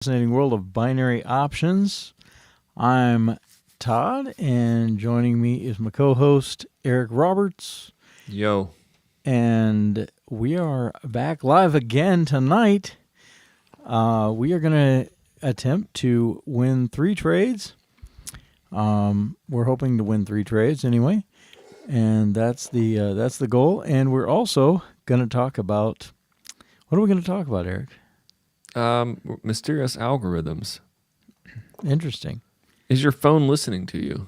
Fascinating world of binary options. I'm Todd, and joining me is my co-host Eric Roberts, Yo. and we are back live again tonight. We are going to attempt to win 3 trades. We're hoping to win 3 trades anyway, and that's the goal. And we're also going to talk about, what are we going to talk about, Eric? Mysterious algorithms. Interesting. Is your phone listening to you?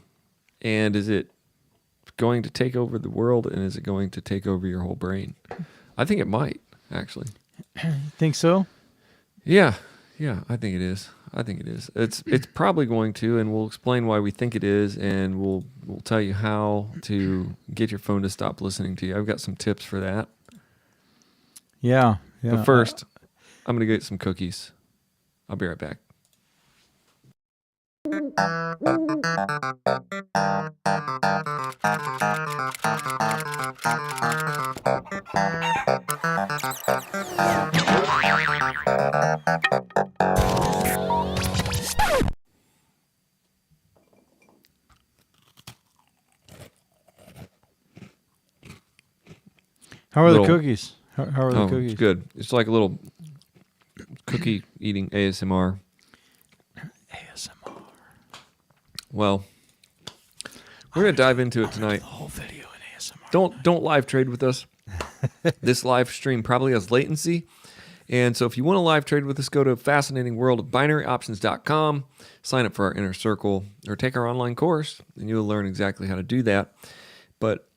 And is it going to take over the world, and is it going to take over your whole brain? I think it might, actually. Think so? Yeah, I think it is. It's probably going to, and we'll explain why we think it is, and we'll tell you how to get your phone to stop listening to you. I've got some tips for that. Yeah. But first, I'm going to get some cookies. I'll be right back. How are the cookies? How are the cookies? It's good. It's like a little cookie eating ASMR. Well, we're going to dive into it tonight. The whole video in ASMR. Don't live trade with us. This live stream probably has latency. And so if you want to live trade with us, go to fascinatingworldofbinaryoptions.com, sign up for our inner circle, or take our online course, and you'll learn exactly how to do that. But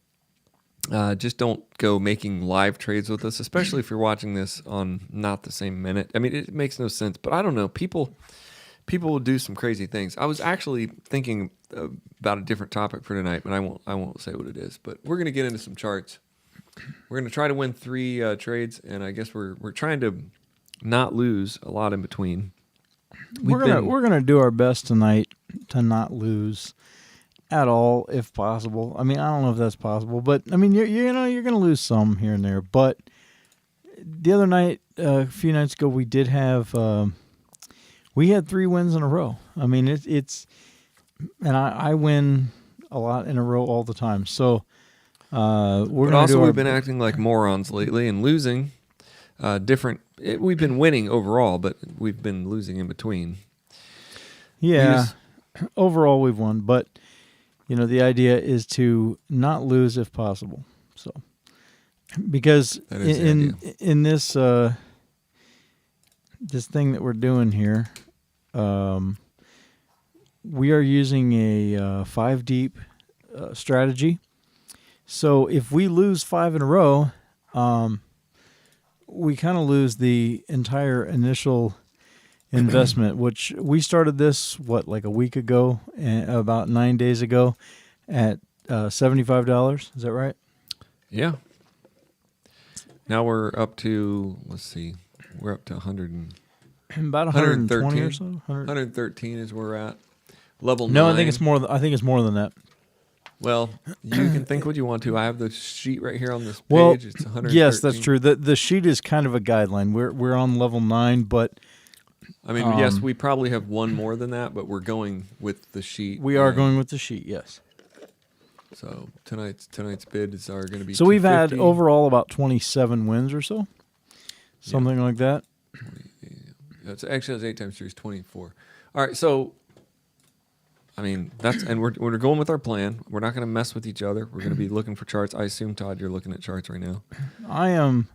just don't go making live trades with us, especially if you're watching this on not the same minute. I mean, it makes no sense. But I don't know. People will do some crazy things. I was actually thinking about a different topic for tonight, but I won't say what it is. But we're going to get into some charts. We're going to try to win 3 trades, and I guess we're trying to not lose a lot in between. We're gonna do our best tonight to not lose at all, if possible. I mean, I don't know if that's possible, but I mean, you're gonna lose some here and there. But the other night, a few nights ago, we did have we had 3 wins in a row. I mean, it's and I win a lot in a row all the time. So we've been acting like morons lately and losing. We've been winning overall, but we've been losing in between. Yeah, overall we've won, but the idea is to not lose if possible. So, because in this this thing that we're doing here, we are using a 5 deep strategy. So if we lose 5 in a row, we kind of lose the entire initial investment, which we started this, like a week ago, about 9 days ago at $75. Is that right? Yeah. Now we're up to, we're up to 120 or so. 113 is where we're at. Level 9. No, I think it's more. I think it's more than that. Well, you can think what you want to. I have the sheet right here on this page. Well, it's 113. Yes, that's true. The sheet is kind of a guideline. We're on level 9, but I mean, yes, we probably have one more than that, but we're going with the sheet. We are going with the sheet, yes. So tonight's bids are going to be. So we've had overall about 27 wins or so, something like that. That's 8 times 3 is 24. All right, so. I mean, we're going with our plan. We're not going to mess with each other. We're going to be looking for charts. I assume, Todd, you're looking at charts right now. I am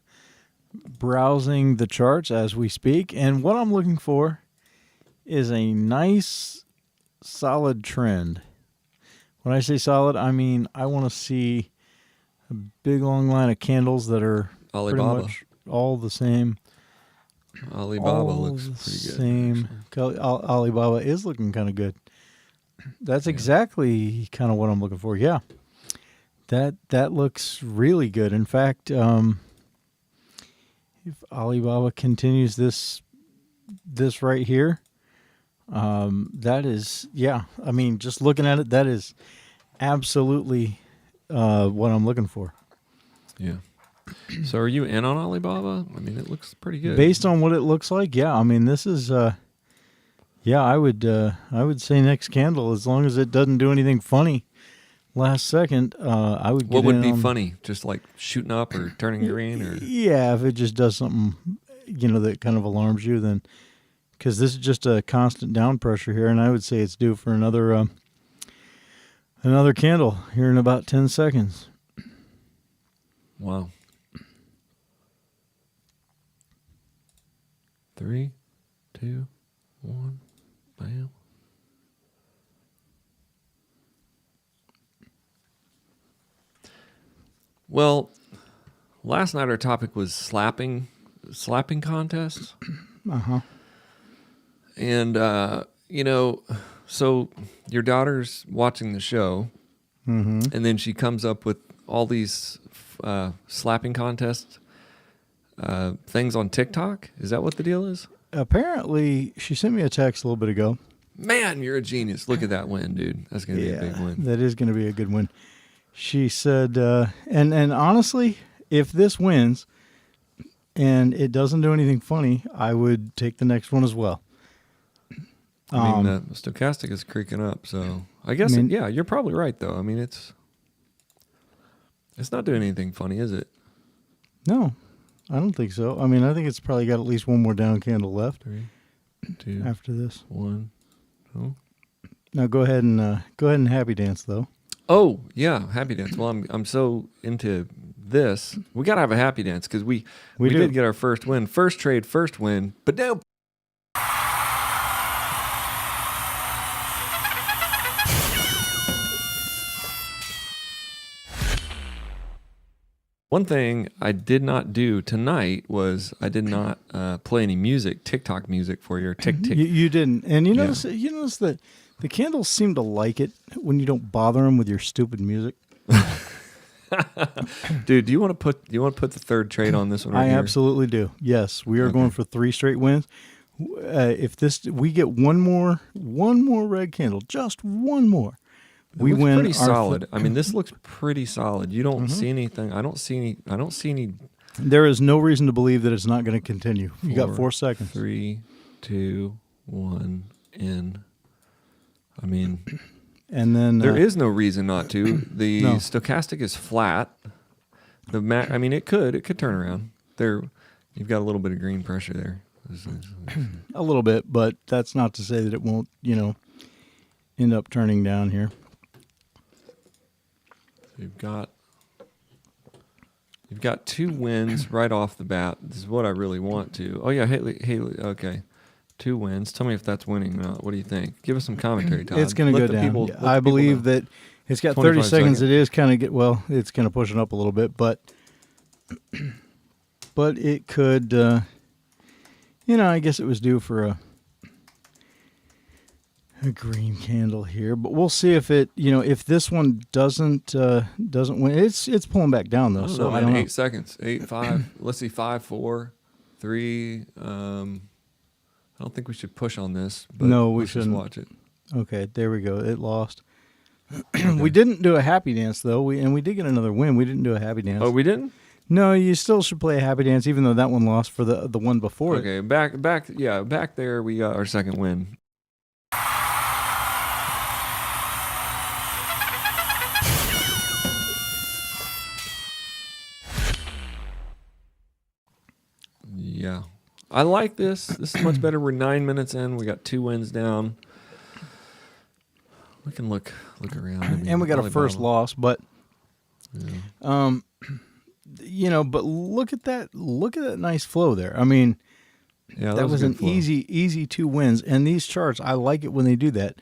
browsing the charts as we speak, and what I'm looking for is a nice, solid trend. When I say solid, I mean I want to see a big, long line of candles that are Alibaba. Pretty much all the same. Alibaba looks pretty good. Same. Alibaba is looking kind of good. That's exactly kind of what I'm looking for. Yeah, that looks really good. In fact, if Alibaba continues this right here, that is, yeah. I mean, just looking at it, that is absolutely what I'm looking for. Yeah. So are you in on Alibaba? I mean, it looks pretty good. Based on what it looks like, yeah. I mean, this is Yeah, I would say next candle, as long as it doesn't do anything funny last second. I would. What Get would in be on, funny? Just like shooting up or turning green or Yeah, if it just does something, that kind of alarms you, then because this is just a constant down pressure here, and I would say it's due for another candle here in about 10 seconds. wow. 3, 2, 1, bam. Well, last night our topic was slapping contests. Uh-huh. And, so your daughter's watching the show, Mm-hmm. and then she comes up with all these slapping contest things on TikTok. Is that what the deal is? Apparently, she sent me a text a little bit ago. Man, you're a genius. Look at that win, dude. That's going to be a big win. That is going to be a good win. She said, and honestly, if this wins and it doesn't do anything funny, I would take the next one as well. I mean, the stochastic is creaking up, so I guess, yeah, you're probably right, though. I mean, it's not doing anything funny, is it? No, I don't think so. I mean, I think it's probably got at least one more down candle left 3, 2, after this. 1. Oh. Now go ahead and happy dance though. Oh yeah, happy dance. Well, I'm so into this. We gotta have a happy dance because we did get our first win, first trade, first win. But now, one thing I did not do tonight was I did not play any music, TikTok music for your tick. You didn't, and you notice that the candles seem to like it when you don't bother them with your stupid music. Dude, do you want to put the third trade on this one? Right I here? absolutely do. Yes, we are going for 3 straight wins. If we get one more red candle, just one more, we win. Pretty solid. I mean, this looks pretty solid. You don't see anything. I don't see any. There is no reason to believe that it's not going to continue. You got 4 seconds. 3, 2, 1, in. I mean, and then there is no reason not to. The stochastic is flat. I mean, it could turn around. There, you've got a little bit of green pressure there. A little bit, but that's not to say that it won't, end up turning down here. So you've got 2 wins right off the bat. This is what I really want to. Oh yeah, Haley. Okay. 2 wins. Tell me if that's winning or not. What do you think? Give us some commentary, Todd. It's going to go down. I believe that it's got 30 seconds. It is kind of it's going to push it up a little bit, but it could, I guess it was due for a green candle here, but we'll see if it, if this one doesn't win. It's pulling back down though. I don't know. 8 seconds. 8, 5. Let's see. 5, 4, 3. I don't think we should push on this. But no, we shouldn't. Just watch it. Okay, there we go. It lost. We didn't do a happy dance though. We did get another win. We didn't do a happy dance. Oh, we didn't? No, you still should play a happy dance, even though that one lost for the one before it. Okay, back there we got our second win. Yeah. I like this. This is much better. We're 9 minutes in. We got 2 wins down. We can look around. I mean, and we got a first loss, but but look at that nice flow there. I mean, yeah, that was an flow. easy 2 wins. And these charts, I like it when they do that.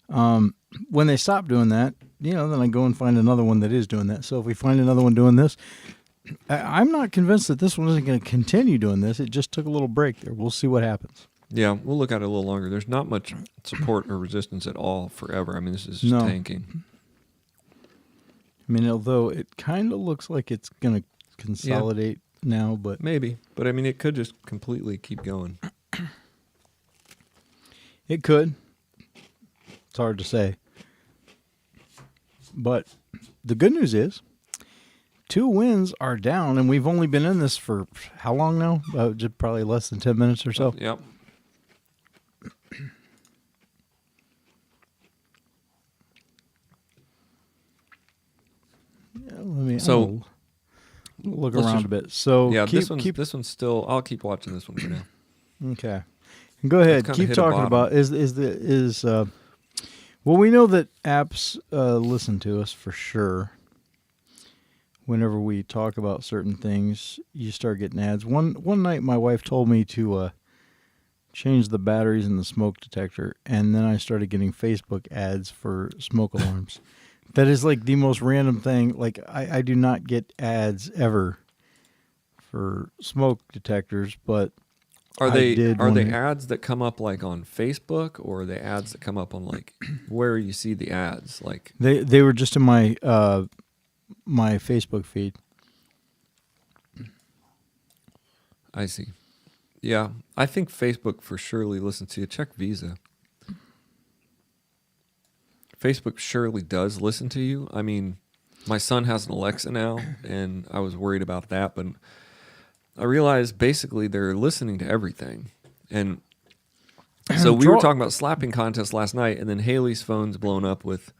When they stop doing that, then I go and find another one that is doing that. So if we find another one doing this, I'm not convinced that this one isn't going to continue doing this. It just took a little break there. We'll see what happens. Yeah, we'll look at it a little longer. There's not much support or resistance at all forever. I mean, this is just tanking. I mean, although it kind of looks like it's going to consolidate now, but maybe. But I mean, it could just completely keep going. It could. It's hard to say. But the good news is 2 wins are down, and we've only been in this for how long now? Just probably less than 10 minutes or so. Yep. So look around a bit. So yeah, this one's still. I'll keep watching this one for now. Okay. Go ahead. Keep talking about well, we know that apps listen to us for sure. Whenever we talk about certain things, you start getting ads. One night, my wife told me to change the batteries in the smoke detector, and then I started getting Facebook ads for smoke alarms. That is like the most random thing. Like I do not get ads ever for smoke detectors, but are they ads that come up like on Facebook, or are they ads that come up on like where you see the ads? Like they were just in my my Facebook feed. I see. Yeah, I think Facebook for surely listens to you. Check Visa. Facebook surely does listen to you. I mean, my son has an Alexa now, and I was worried about that, but I realized basically they're listening to everything. And so we were talking about slapping contests last night, and then Haley's phone's blown up with.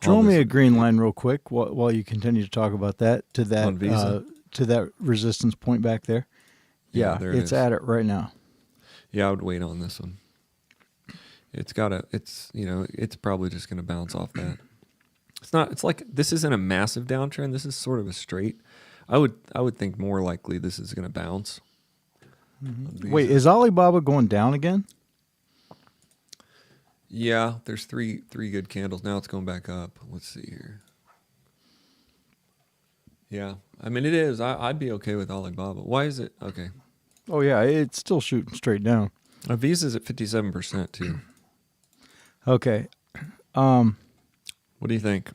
Draw me a green line real quick while you continue to talk about that to that resistance point back there. Yeah, there it's at it right now. Yeah, I would wait on this one. It's probably just going to bounce off that. It's like this isn't a massive downtrend. This is sort of a straight. I would think more likely this is going to bounce. Mm-hmm. Wait, is Alibaba going down again? Yeah, there's three good candles. Now it's going back up. Let's see here. Yeah, I mean it is. I'd be okay with Alibaba. Why is it okay? Oh yeah, it's still shooting straight down. Visa's at 57% too. Okay. What do you think?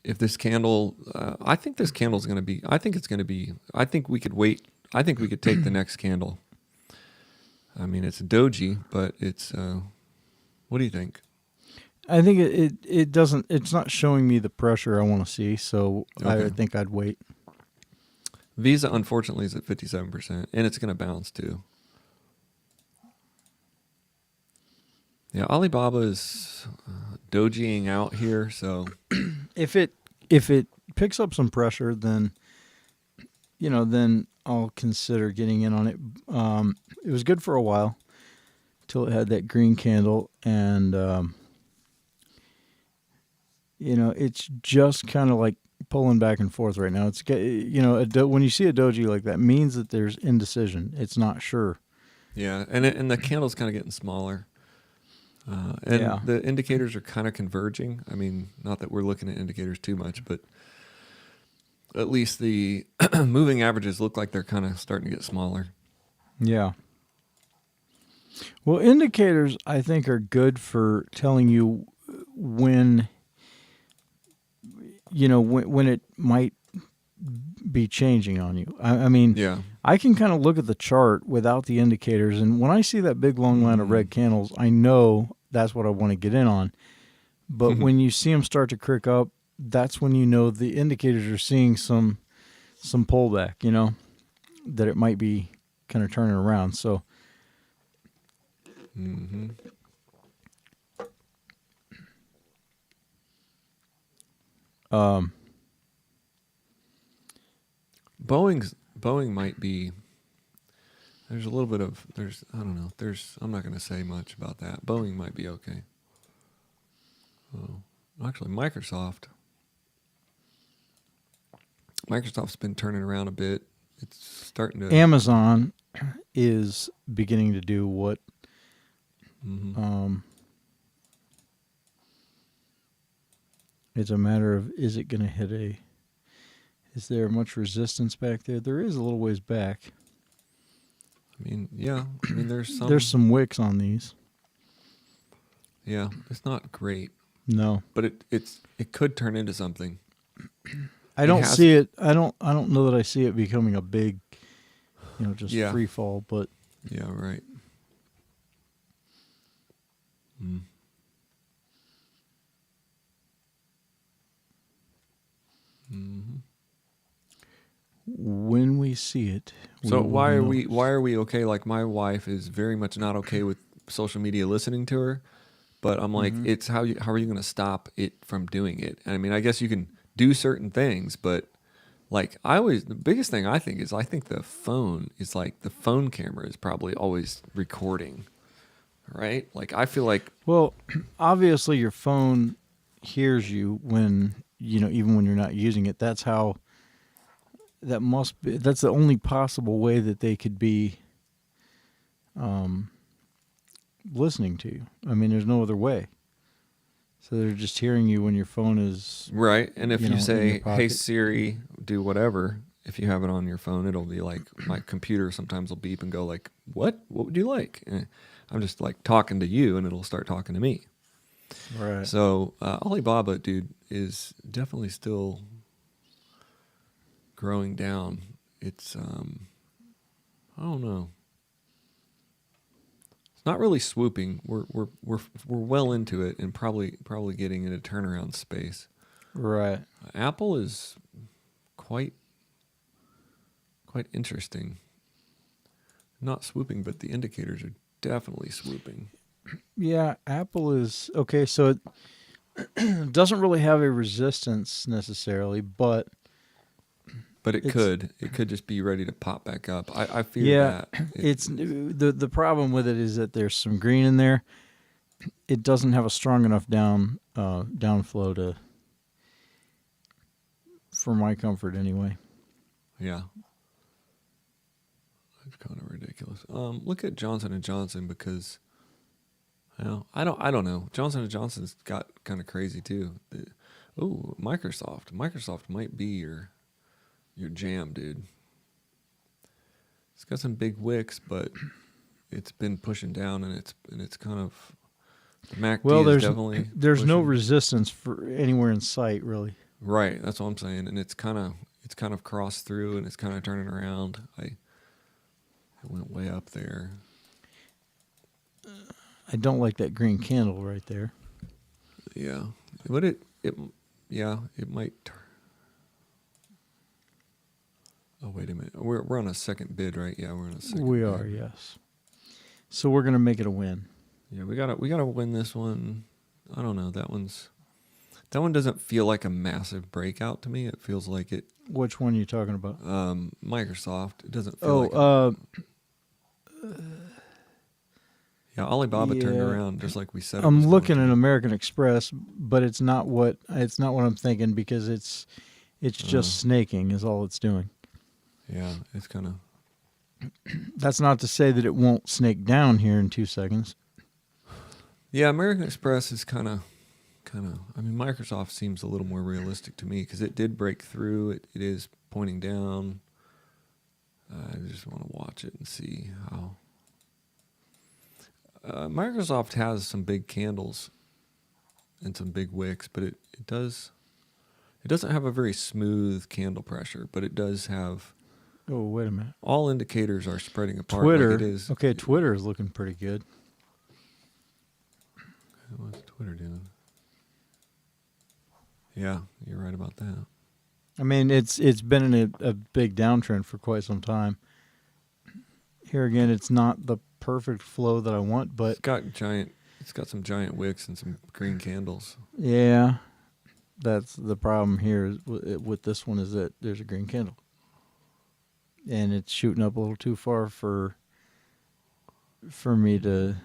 If this candle, I think this candle's going to be. I think it's going to be. I think we could wait. I think we could take the next candle. I mean, it's a doji, but it's. What do you think? I think it doesn't. It's not showing me the pressure I want to see, so okay. I think I'd wait. Visa, unfortunately, is at 57%, and it's going to bounce too. Yeah, Alibaba is dojiing out here, so if it picks up some pressure, then then I'll consider getting in on it. It was good for a while till it had that green candle, and it's just kind of like pulling back and forth right now. It's when you see a doji like that, means that there's indecision. It's not sure. Yeah, and the candle's kind of getting smaller. The indicators are kind of converging. I mean, not that we're looking at indicators too much, but at least the moving averages look like they're kind of starting to get smaller. Yeah. Well, indicators, I think, are good for telling you when it might be changing on you. I mean, yeah. I can kind of look at the chart without the indicators, and when I see that big long line of red candles, I know that's what I want to get in on. But when you see them start to crick up, that's when you know the indicators are seeing some pullback, that it might be kind of turning around. So Boeing might be. There's a little bit of I don't know. I'm not going to say much about that. Boeing might be okay. Oh, actually, Microsoft's been turning around a bit. It's starting to. Amazon is beginning to do what. It's a matter of, is it going to hit is there much resistance back there? There is a little ways back. I mean, yeah. I mean, there's some wicks on these. Yeah, it's not great. No, but it could turn into something. I don't see it. I don't know that I see it becoming a big, just free fall. But yeah, right. When we see it. So why are we okay? Like my wife is very much not okay with social media listening to her, But I'm like, it's how are you going to stop it from doing it? And I mean, I guess you can do certain things, but like the biggest thing I think the phone is like the phone camera is probably always recording, right? Like I feel like, well, obviously your phone hears you when, even when you're not using it. That's the only possible way that they could be listening to you. I mean, there's no other way. So they're just hearing you when your phone is right. And if you say, in hey Siri, do whatever, if you have it on your phone, it'll be like my computer sometimes will beep and go like, what would you like? And I'm just like talking to you and it'll start talking to me. Right. So Alibaba, dude, is definitely still growing down. It's I don't know. It's not really swooping. We're well into it and probably getting into turnaround space. Right. Apple is quite interesting. Not swooping, but the indicators are definitely swooping. Yeah, Apple is okay. So it doesn't really have a resistance necessarily, but it could just be ready to pop back up. I fear that. It's the problem with it is that there's some green in there. It doesn't have a strong enough downflow for my comfort anyway. Yeah. It's kind of ridiculous. Look at Johnson & Johnson because I don't know. Johnson & Johnson's got kind of crazy too. Microsoft. Microsoft might be your jam, dude. It's got some big wicks, but it's been pushing down, and it's kind of there's no resistance for anywhere in sight, really. Right, that's what I'm saying, and it's kind of crossed through, and it's kind of turning around. It went way up there. I don't like that green candle right there. Yeah, but it might. Oh, wait a minute. We're on a second bid, right? Yeah, we're on a second. We are, yes. So we're gonna make it a win. Yeah, we gotta win this one. I don't know. That one doesn't feel like a massive breakout to me. It feels like it. Which one are you talking about? Microsoft. It doesn't feel yeah, Alibaba turned around just like we said. I'm looking at American Express, but it's not what I'm thinking because it's just snaking is all it's doing. Yeah, it's kind of. That's not to say that it won't snake down here in 2 seconds. Yeah, American Express is kind of. I mean, Microsoft seems a little more realistic to me because it did break through. It is pointing down. I just want to watch it and see how. Microsoft has some big candles and some big wicks, but it doesn't have a very smooth candle pressure, but it does have. Oh, wait a minute. All indicators are spreading apart. Twitter. Like it is. Okay, Twitter is looking pretty good. What's Twitter doing? Yeah, you're right about that. I mean, it's been in a big downtrend for quite some time. Here again, it's not the perfect flow that I want, but it's got some giant wicks and some green candles. Yeah, that's the problem here with this one is that there's a green candle. And it's shooting up a little too far for me to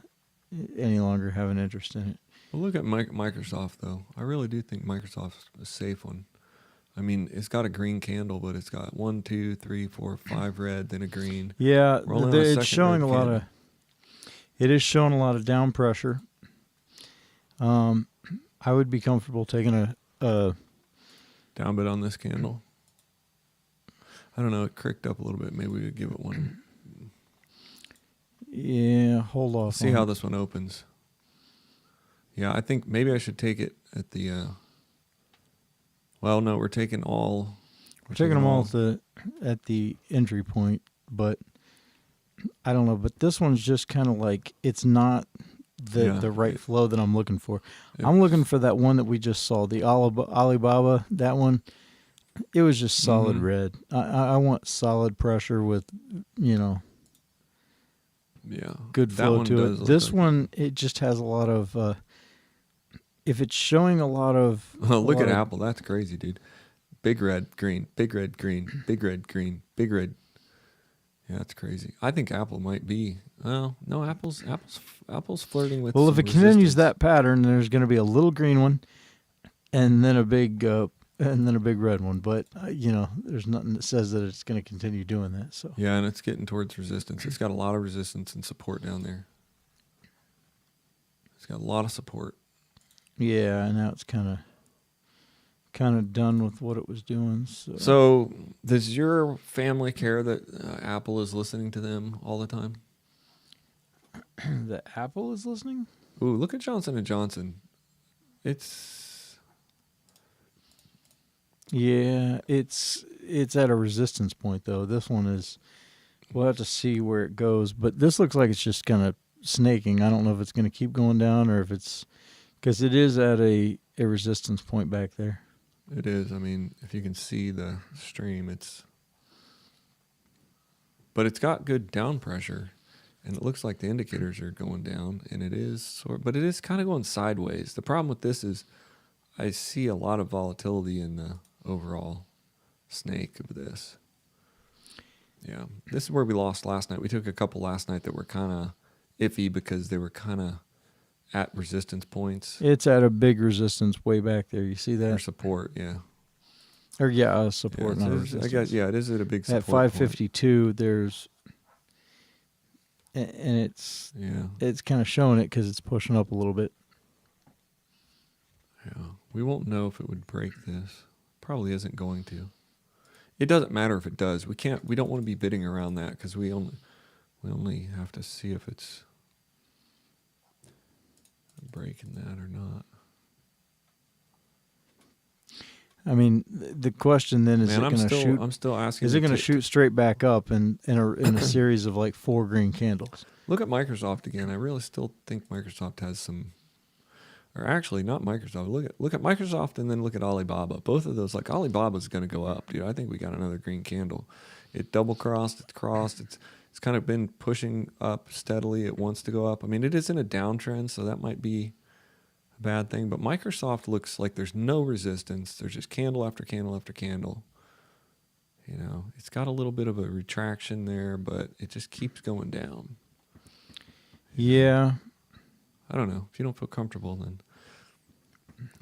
any longer have an interest in it. Well, look at Microsoft, though. I really do think Microsoft's a safe one. I mean, it's got a green candle, but it's got 1, 2, 3, 4, 5 red, then a green. Yeah, it's showing a lot of. It is showing a lot of down pressure. I would be comfortable taking a down bid on this candle. I don't know. It cricked up a little bit. Maybe we could give it one. Yeah, hold off. See how this one opens. Yeah, I think maybe I should take it at the. Well, no, we're taking all. We're taking them all at the entry point, but I don't know. But this one's just kind of like it's not the right flow that I'm looking for. I'm looking for that one that we just saw, the Alibaba. That one. It was just solid red. I want solid pressure with, good flow to it. This one, it just has a lot of if it's showing a lot of Oh, look at Apple. That's crazy, dude. Big red, green, big red, green, big red, green, big red. Yeah, that's crazy. I think Apple might be. Well, no, Apple's flirting with. Well, some if it continues resistance. that pattern, there's going to be a little green one, and then a big red one. But there's nothing that says that it's going to continue doing that. So Yeah, and it's getting towards resistance. It's got a lot of resistance and support down there. It's got a lot of support. yeah, and now it's kind of done with what it was doing. So does your family care that Apple is listening to them all the time? The Apple is listening? Ooh, look at Johnson & Johnson. It's at a resistance point though. This one is. We'll have to see where it goes, but this looks like it's just kind of snaking. I don't know if it's going to keep going down or if it's because it is at a resistance point back there. It is. I mean, if you can see the stream, but it's got good down pressure, and it looks like the indicators are going down, and but it is kind of going sideways. The problem with this is I see a lot of volatility in the overall snake of this. Yeah, this is where we lost last night. We took a couple last night that were kind of iffy because they were kind of at resistance points. It's at a big resistance way back there. You see that? Or support, yeah. Or support, not resistance. I guess, yeah, it is at a big support at 552. There's, and it's kind of showing it because it's pushing up a little bit. Yeah, we won't know if it would break this. Probably isn't going to. It doesn't matter if it does. We don't want to be bidding around that because we only have to see if it's breaking that or not. I mean, the question then is, it going to shoot? I'm still asking. Is it going to shoot straight back up in a series of like 4 green candles? Look at Microsoft again. I really still think Microsoft has some, or actually not Microsoft. Look at Microsoft and then look at Alibaba. Both of those, like Alibaba's going to go up, dude. I think we got another green candle. It double crossed. It's crossed. It's kind of been pushing up steadily. It wants to go up. I mean, it is in a downtrend, so that might be a bad thing. But Microsoft looks like there's no resistance. There's just candle after candle after candle. You know, it's got a little bit of a retraction there, but it just keeps going down. Yeah. I don't know. If you don't feel comfortable, then.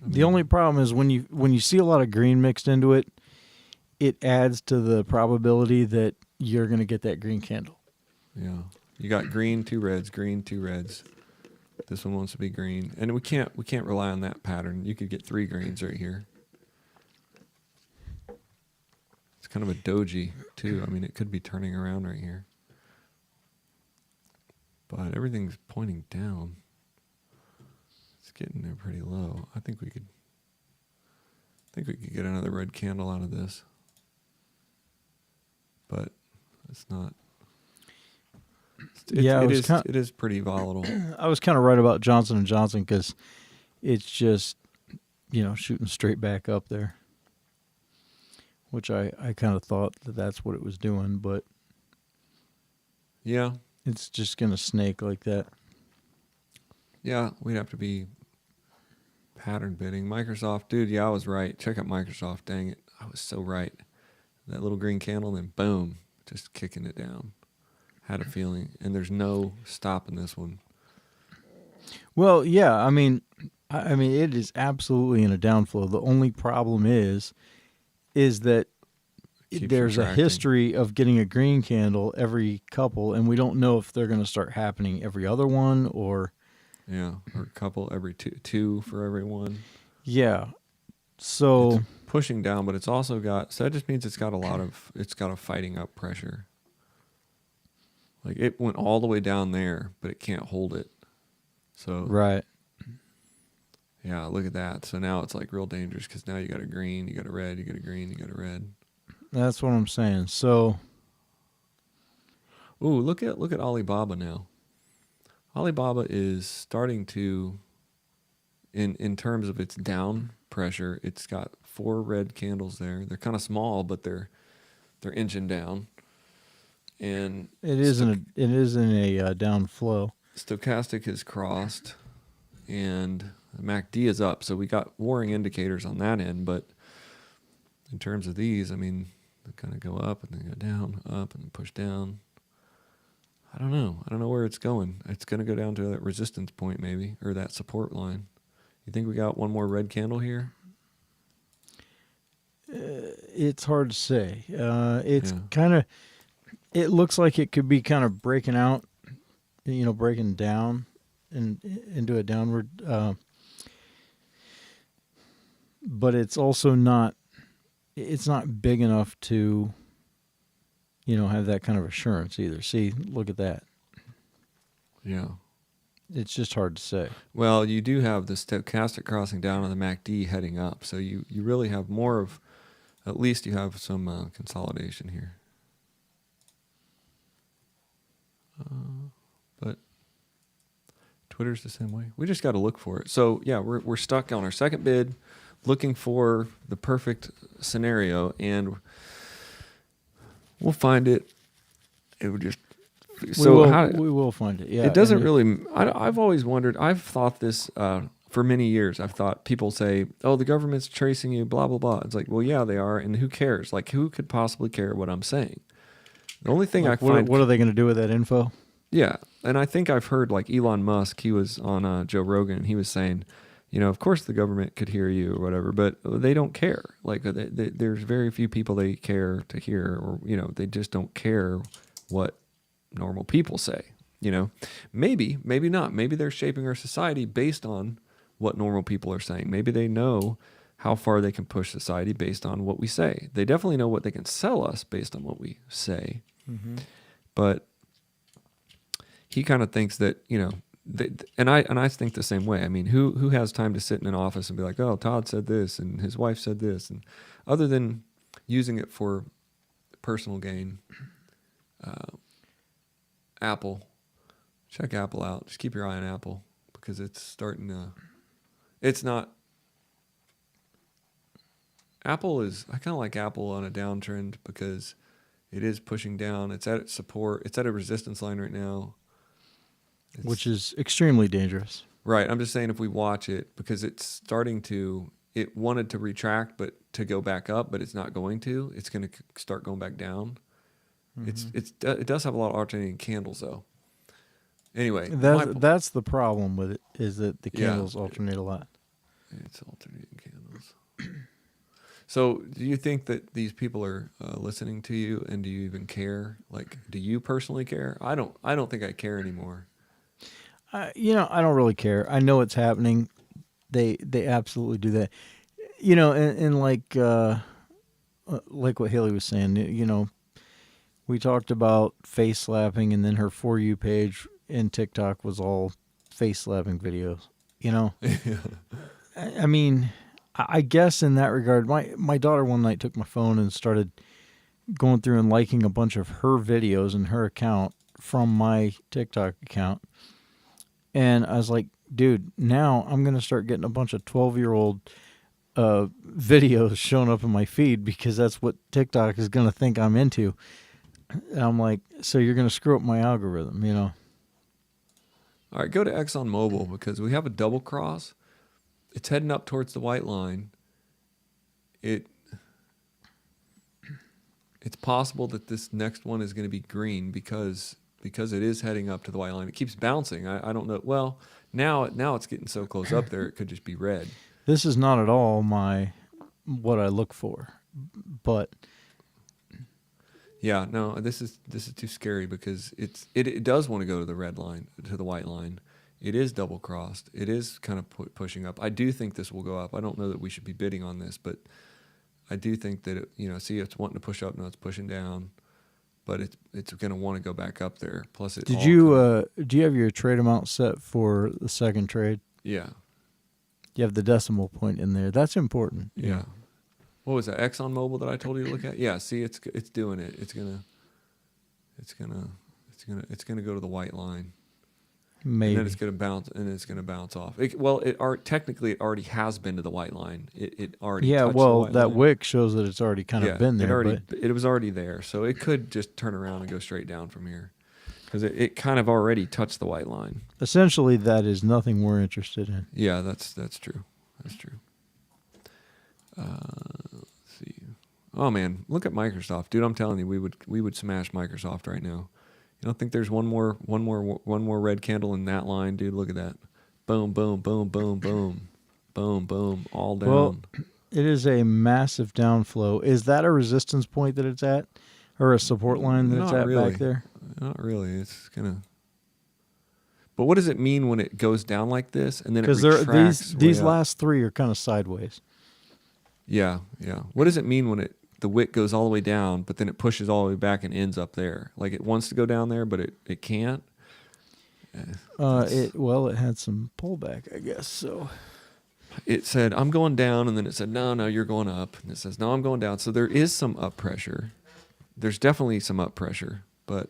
The only problem is when you see a lot of green mixed into it, it adds to the probability that you're going to get that green candle. Yeah. You got green, 2 reds, green, 2 reds. This one wants to be green. And we can't rely on that pattern. You could get 3 greens right here. It's kind of a doji, too. I mean, it could be turning around right here. But everything's pointing down. It's getting there pretty low. I think we could get another red candle out of this. But it's not. It is pretty volatile. I was kind of right about Johnson & Johnson because it's just, shooting straight back up there, which I kind of thought that's what it was doing, but yeah, it's just going to snake like that. Yeah, we'd have to be pattern bidding. Microsoft, dude, yeah, I was right. Check out Microsoft. Dang it. I was so right. That little green candle, then boom, just kicking it down. Had a feeling. And there's no stopping this one. Well, yeah, I mean, it is absolutely in a downflow. The only problem is that there's a history of getting a green candle every couple, and we don't know if they're going to start happening every other one or... Yeah, or a couple every two for every one. Yeah. So... It's pushing down, but it's also got... So that just means it's got a fighting up pressure. Like, it went all the way down there, but it can't hold it. So... Right. Yeah, look at that. So now it's like real dangerous because now you got a green, you got a red, you got a green, you got a red. That's what I'm saying. So... Ooh, look at Alibaba now. Alibaba is starting to, in terms of its down pressure, it's got 4 red candles there. They're kind of small, but they're inching down. And it is in a down flow. Stochastic has crossed, and The MACD is up, so we got warring indicators on that end. But in terms of these, I mean, they kind of go up and then go down, up and push down. I don't know. I don't know where it's going. It's going to go down to that resistance point maybe, or that support line. You think we got one more red candle here? It's hard to say. It's kind of, it looks like it could be kind of breaking out, breaking down and into a downward. But it's also not, it's not big enough to, have that kind of assurance either. See, look at that. Yeah. It's just hard to say. Well, you do have the stochastic crossing down on the MACD heading up. So you really have more of, at least you have some consolidation here. But Twitter's the same way. We just got to look for it. So yeah, we're stuck on our second bid, looking for the perfect scenario, and we'll find it. It would just we will find it. Yeah, it doesn't really. I've always wondered. I've thought this for many years. I've thought people say, "Oh, the government's tracing you," blah blah blah. It's like, well, yeah, they are, and who cares? Like, who could possibly care what I'm saying? The only thing I find. What are they going to do with that info? Yeah, and I think I've heard like Elon Musk. He was on Joe Rogan, and he was saying, of course the government could hear you or whatever, but they don't care. Like, there's very few people they care to hear, or they just don't care what normal people say. Maybe not. Maybe they're shaping our society based on what normal people are saying. Maybe they know how far they can push society based on what we say. They definitely know what they can sell us based on what we say. Mm-hmm. But he kind of thinks that, and I think the same way. I mean, who has time to sit in an office and be like, oh, Todd said this and his wife said this, and other than using it for personal gain. Apple, check Apple out. Just keep your eye on Apple because it's starting to. It's not. Apple is. I kind of like Apple on a downtrend because it is pushing down. It's at its support. It's at a resistance line right now. Which is extremely dangerous. Right. I'm just saying if we watch it because it's starting to. It wanted to retract, but to go back up, but it's not going to. It's going to start going back down. Mm-hmm. It does have a lot of alternating candles though. Anyway, that's the problem with it is that the candles alternate a lot. It's alternating candles. So, do you think that these people are listening to you, and do you even care? Like, do you personally care? I don't think I care anymore. I don't really care. I know it's happening. They absolutely do that. And like what Haley was saying. We talked about face slapping, and then her For You page in TikTok was all face slapping videos. I mean, I guess in that regard, my daughter one night took my phone and started going through and liking a bunch of her videos in her account from my TikTok account. And I was like, dude, now I'm going to start getting a bunch of 12-year-old videos showing up in my feed because that's what TikTok is going to think I'm into. And I'm like, so you're going to screw up my algorithm, All right, go to ExxonMobil because we have a double cross. It's heading up towards the white line. It's possible that this next one is going to be green because it is heading up to the white line. It keeps bouncing. I don't know. Well, now it's getting so close up there, it could just be red. This is not at all what I look for, but... Yeah, no, this is too scary because it does want to go to the red line, to the white line. It is double crossed. It is kind of pushing up. I do think this will go up. I don't know that we should be bidding on this, but I do think that it's wanting to push up. No, it's pushing down, but it's going to want to go back up there. Plus, do you have your trade amount set for the second trade? Yeah, you have the decimal point in there. That's important. Yeah. What was that? ExxonMobil that I told you to look at? Yeah. See, it's doing it. It's gonna go to the white line. Maybe. And then it's gonna bounce off. Technically, it already has been to the white line. It already. Yeah. Touched Well, the white that line. wick shows that it's already kind of been there. It was already there, so it could just turn around and go straight down from here. because it kind of already touched the white line. Essentially, that is nothing we're interested in. Yeah, that's true. That's true. Let's see. Oh man, look at Microsoft, dude. I'm telling you, we would smash Microsoft right now. You don't think there's one more red candle in that line, dude? Look at that. Boom, boom, boom, boom, boom, boom, boom, all down. Well, it is a massive downflow. Is that a resistance point that it's at, or a support line that it's Not at really. back there? Not really. It's gonna. But what does it mean when it goes down like this and then it Because retracts? these way up? last three are kind of sideways. Yeah, yeah. What does it mean when the wick goes all the way down, but then it pushes all the way back and ends up there? Like it wants to go down there, but it can't. It had some pullback, I guess. So It said I'm going down, and then it said no, you're going up, and it says no, I'm going down. So there is some up pressure. There's definitely some up pressure, but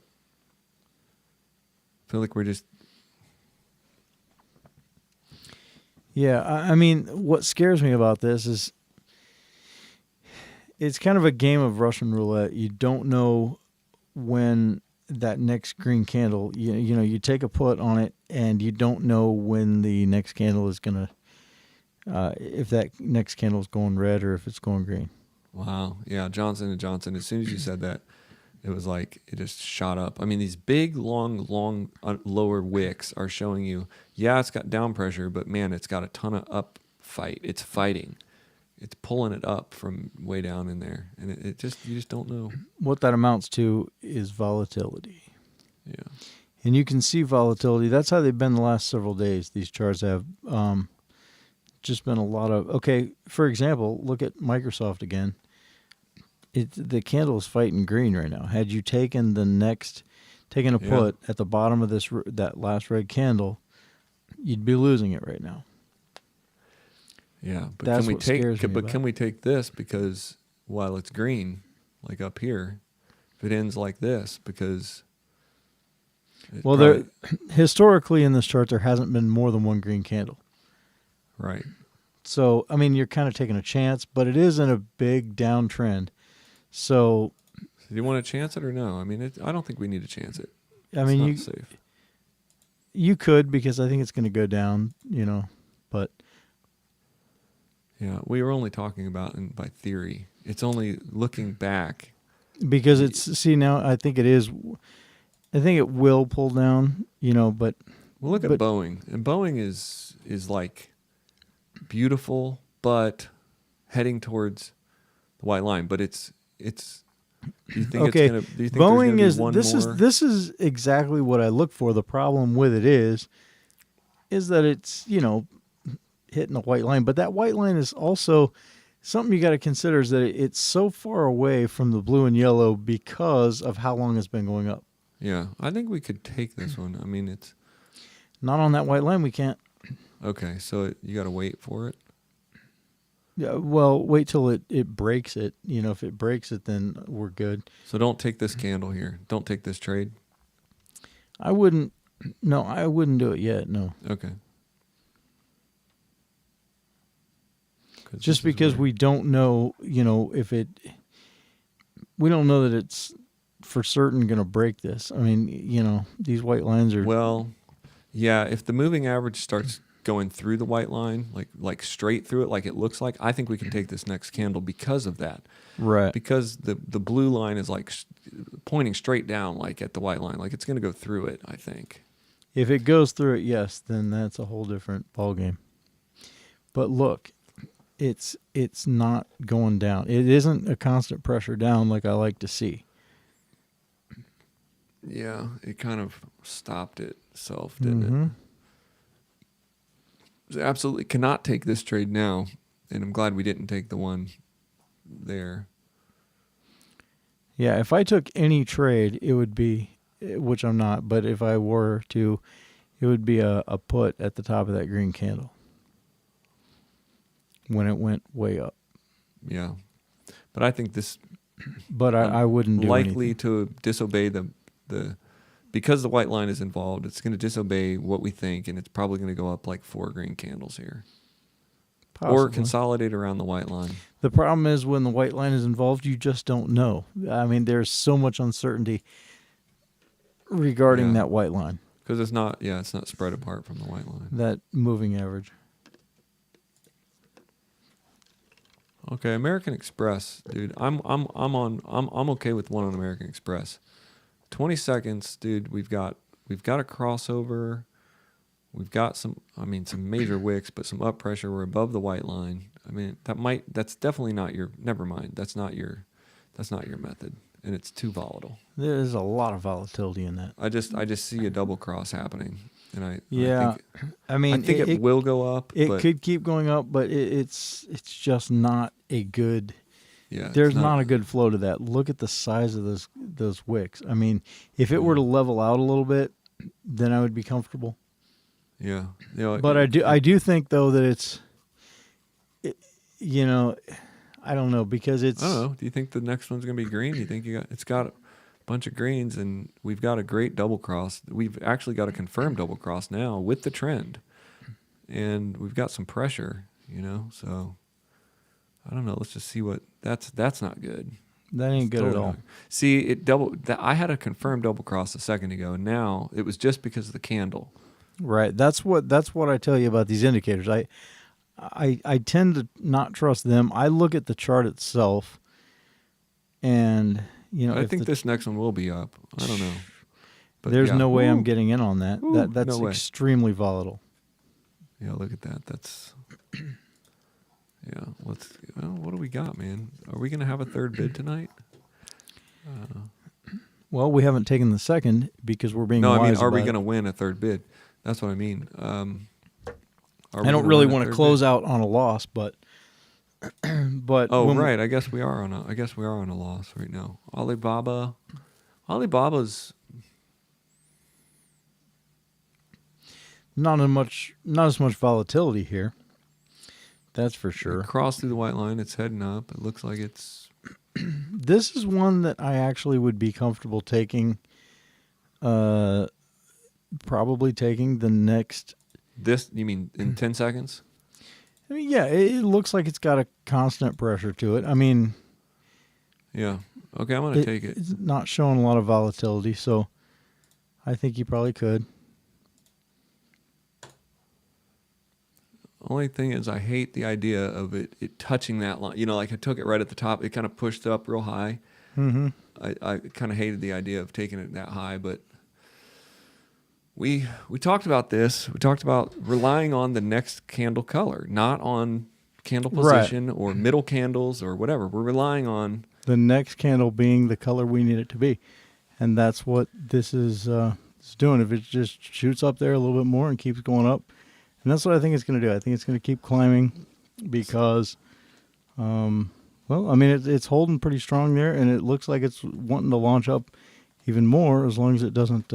I feel like we're just. yeah, I mean, what scares me about this is it's kind of a game of Russian roulette. You don't know when that next green candle, you know, you take a put on it, and you don't know when the next candle is going to, if that next candle is going red or if it's going green. Wow. Yeah, Johnson & Johnson, as soon as you said that, it was like it just shot up. I mean, these big, long, lower wicks are showing you, yeah, it's got down pressure, but man, it's got a ton of up fight. It's fighting. It's pulling it up from way down in there. And you just don't know. What that amounts to is volatility. Yeah. And you can see volatility. That's how they've been the last several days. These charts have just been a lot of... Okay, for example, look at Microsoft again. The candle is fighting green right now. Had you taken a put at the bottom of that last red candle, you'd be losing it right now. Yeah, but That's can we what scares me but about can we take this because while it's green, like up here, if it ends like this, because well, historically in this chart there hasn't been more than one green candle. Right. So I mean, you're kind of taking a chance, but it is in a big downtrend. So do you want to chance it or no? I mean, I don't think we need to chance it. I mean, it's not safe. You could, because I think it's going to go down, but. Yeah, we were only talking about by theory. It's only looking back. Because now I think it will pull down, but. Well, look at Boeing. And Boeing is like beautiful, but heading towards the white line. But it's. Do you think okay. it's gonna? Do you think Boeing there's gonna be one more? This is exactly what I look for. The problem with it is that it's hitting the white line, but that white line is also something you got to consider, is that it's so far away from the blue and yellow because of how long it's been going up. Yeah, I think we could take this one. I mean, it's not on that white line. We can't. Okay, so you got to wait for it. Yeah, well, wait till it breaks it. If it breaks it, then we're good. So don't take this candle here. Don't take this trade. I wouldn't. No, I wouldn't do it yet. No. Okay. Just because we don't know, if it. We don't know that it's for certain going to break this. I mean, these white lines are. Well, yeah. If the moving average starts going through the white line, like straight through it, like it looks like, I think we can take this next candle because of that. Right. Because the blue line is like pointing straight down, like at the white line, like it's going to go through it. I think. If it goes through it, yes, then that's a whole different ballgame. But look. It's not going down. It isn't a constant pressure down like I like to see. Yeah, it kind of stopped itself, didn't it? Absolutely cannot take this trade now, and I'm glad we didn't take the one there. Yeah, if I took any trade, it would be, which I'm not, but if I were to, it would be a put at the top of that green candle. When it went way up. Yeah. But I think this... But I wouldn't do likely anything. To disobey the... Because the white line is involved, it's going to disobey what we think, and it's probably going to go up like 4 green candles here. Possibly. Or consolidate around the white line. The problem is when the white line is involved, you just don't know. I mean, there's so much uncertainty. regarding that white line. Because it's not spread apart from the white line. That moving average. Okay, American Express, dude. I'm okay with one on American Express. 20 seconds, dude. We've got a crossover. We've got some major wicks, but some up pressure. We're above the white line. I mean, that's definitely not your. Never mind. That's not your method, and it's too volatile. There's a lot of volatility in that. I just see a double cross happening, and I think it will go up. It could keep going up, but it's just not a good. Yeah, there's not a good flow to that. Look at the size of those wicks. I mean, if it were to level out a little bit, then I would be comfortable. Yeah, but I do think though that I don't know because it's. I don't know. Do you think the next one's gonna be green? Do you think it's got a bunch of greens and we've got a great double cross. We've actually got a confirmed double cross now with the trend, and we've got some pressure. So I don't know. Let's just see what that's not good. That ain't good at all. See, I had a confirmed double cross a second ago, and now it was just because of the candle. Right. That's what I tell you about these indicators. I tend to not trust them. I look at the chart itself, and I think this next one will be up. I don't know. But there's no way I'm getting in on that. That's no extremely volatile. Yeah, look at that. That's yeah. What do we got, man? Are we gonna have a third bid tonight? Well, we haven't taken the second because we're being wise. No, I mean, are we going to win a third bid? That's what I mean. I don't really want to close out on a loss, but right. I guess we are on a loss right now. Alibaba's not as much volatility here. That's for sure. Cross through the white line. It's heading up. It looks like it's. This is one that I actually would be comfortable taking. Probably taking the next. This, you mean in 10 seconds? I mean, yeah, it looks like it's got a constant pressure to it. I mean. Yeah. Okay, I'm going to take it. It's not showing a lot of volatility, so I think you probably could. Only thing is, I hate the idea of it touching that line. Like I took it right at the top. It kind of pushed up real high. Mm-hmm. I kind of hated the idea of taking it that high, but we talked about this. We talked about relying on the next candle color, not on candle position or middle candles or whatever. We're relying on the next candle being the color we need it to be, and that's what this is doing. If it just shoots up there a little bit more and keeps going up. And that's what I think it's going to do. I think it's going to keep climbing because, it's holding pretty strong there, and it looks like it's wanting to launch up even more as long as it doesn't.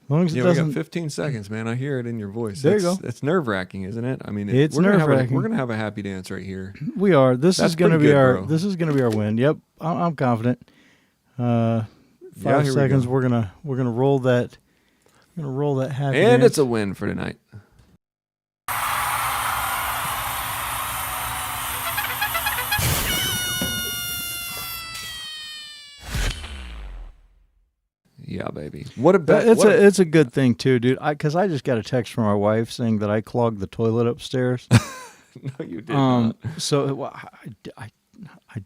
We got 15 seconds, man. I hear it in your voice. There you go. It's nerve-wracking, isn't it? I mean, it's nerve-wracking. We're going to have a happy dance right here. We are. This is going to be This is going to be our win. Yep, I'm confident. 5 seconds. We're gonna roll that. I'm going to roll that happy And dance. It's a win for tonight. Yeah, baby. What about it's a good thing too, dude. Because I just got a text from my wife saying that I clogged the toilet upstairs. No, you did not. So I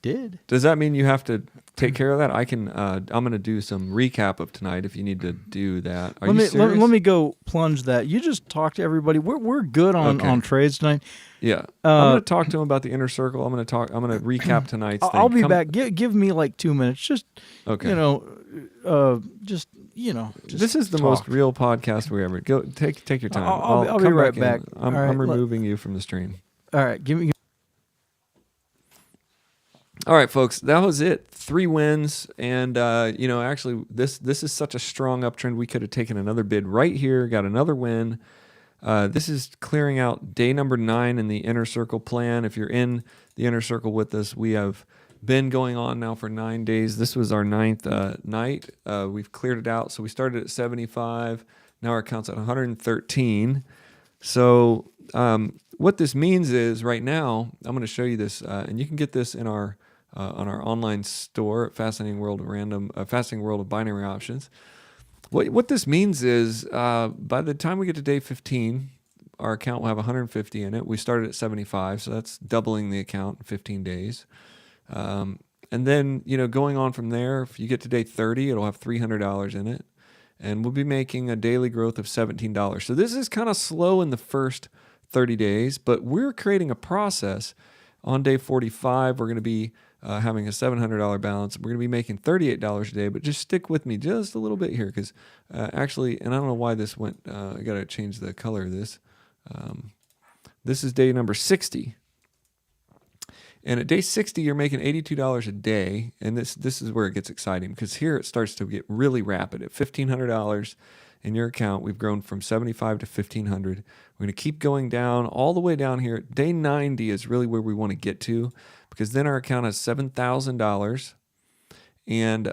did. Does that mean you have to take care of that? I can. I'm going to do some recap of tonight. If you need to do that, are you serious? Let me go plunge that. You just talk to everybody. We're good on trades tonight. Yeah, I'm going to talk to them about the inner circle. I'm going to recap tonight's thing. I'll be back. Give me like 2 minutes. Just okay. Just this is the most real podcast we ever. Go take your time. I'll be right back. I'm removing you from the stream. All right, give me. All right, folks, that was it. 3 wins, and actually, this is such a strong uptrend. We could have taken another bid right here, got another win. This is clearing out day number 9 in the Inner Circle plan. If you're in the Inner Circle with us, we have been going on now for 9 days. This was our 9th night. We've cleared it out. So we started at 75. Now our count's at 113. So what this means is right now, I'm going to show you this, and you can get this in our on our online store at Fascinating World of Binary Options. What this means is by the time we get to day 15, our account will have 150 in it. We started at 75, so that's doubling the account in 15 days. And then, going on from there, if you get to day 30, it'll have $300 in it. And we'll be making a daily growth of $17. So this is kind of slow in the first 30 days, but we're creating a process. On day 45, we're going to be having a $700 balance. We're going to be making $38 a day, but just stick with me just a little bit here because actually, and I don't know why this went, I got to change the color of this. This is day number 60. And at day 60, you're making $82 a day. And this is where it gets exciting because here it starts to get really rapid. At $1,500 in your account, we've grown from 75 to 1,500. We're going to keep going down all the way down here. Day 90 is really where we want to get to because then our account has $7,000 and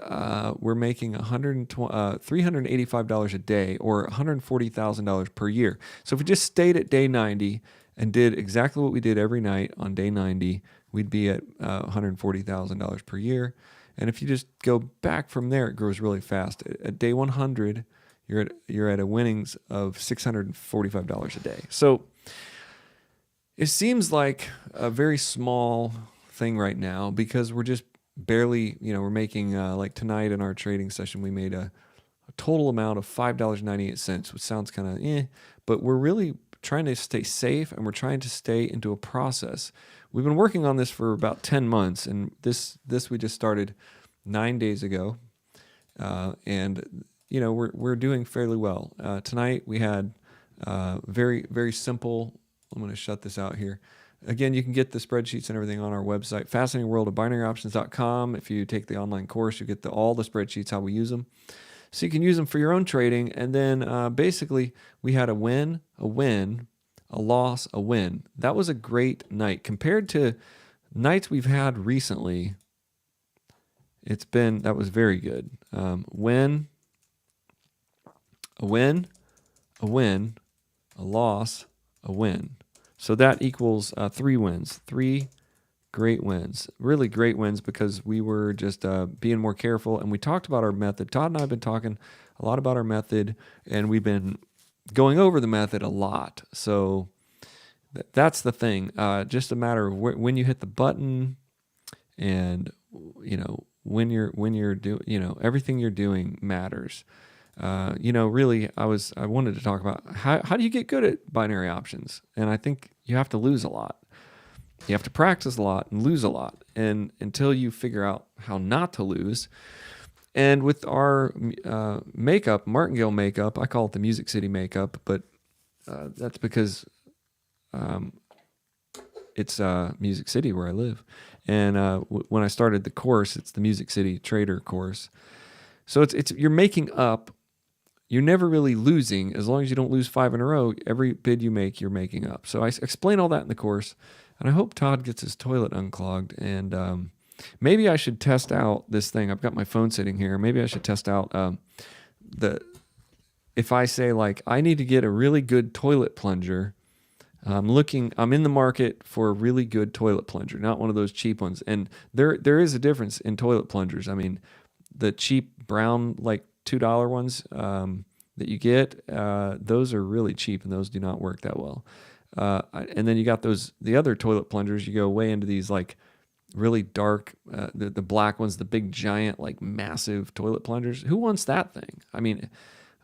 we're making $385 a day or $140,000 per year. So if we just stayed at day 90 and did exactly what we did every night on day 90, we'd be at $140,000 per year. And if you just go back from there, it grows really fast. At day 100, you're at a winnings of $645 a day. So it seems like a very small thing right now because we're just barely, we're making like tonight in our trading session, we made a total amount of $5.98, which sounds kind of but we're really trying to stay safe and we're trying to stay into a process. We've been working on this for about 10 months and this we just started 9 days ago. And we're doing fairly well. Tonight we had very, very simple. I'm going to shut this out here. Again, you can get the spreadsheets and everything on our website, fascinatingworldofbinaryoptions.com. If you take the online course, you get all the spreadsheets, how we use them. So you can use them for your own trading. And then basically we had a win, a loss, a win. That was a great night. Compared to nights we've had recently, that was very good. Win, a win, a win, a loss, a win. So that equals 3 wins, 3 great wins, really great wins because we were just being more careful and we talked about our method. Todd and I have been talking a lot about our method and we've been going over the method a lot. So that's the thing. Just a matter of when you hit the button and, when you're doing, everything you're doing matters. Really, I wanted to talk about how do you get good at binary options? And I think you have to lose a lot. You have to practice a lot and lose a lot. And until you figure out how not to lose. And with our makeup, Martingale makeup, I call it the Music City makeup, but that's because it's Music City where I live. And when I started the course, it's the Music City Trader course. So it's you're making up. You're never really losing as long as you don't lose 5 in a row. Every bid you make, you're making up. So I explain all that in the course, and I hope Todd gets his toilet unclogged. And maybe I should test out this thing. I've got my phone sitting here. Maybe I should test out if I say like I need to get a really good toilet plunger. I'm in the market for a really good toilet plunger, not one of those cheap ones. And there is a difference in toilet plungers. I mean, the cheap brown, like $2 ones that you get, those are really cheap and those do not work that well. And then you got the other toilet plungers, you go way into these like really dark, the black ones, the big giant, like massive toilet plungers. Who wants that thing? I mean,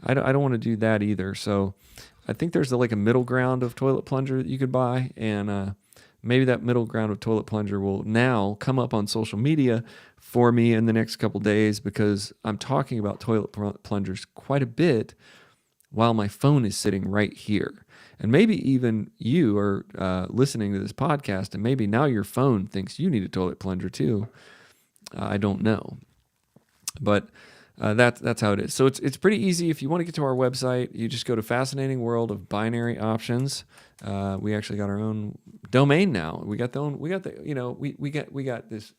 I don't want to do that either. So I think there's like a middle ground of toilet plunger that you could buy. And maybe that middle ground of toilet plunger will now come up on social media for me in the next couple days because I'm talking about toilet plungers quite a bit while my phone is sitting right here. And maybe even you are listening to this podcast and maybe now your phone thinks you need a toilet plunger too. I don't know. But that's how it is. So it's pretty easy. If you want to get to our website, you just go to Fascinating World of Binary Options. We actually got our own domain now. We got this,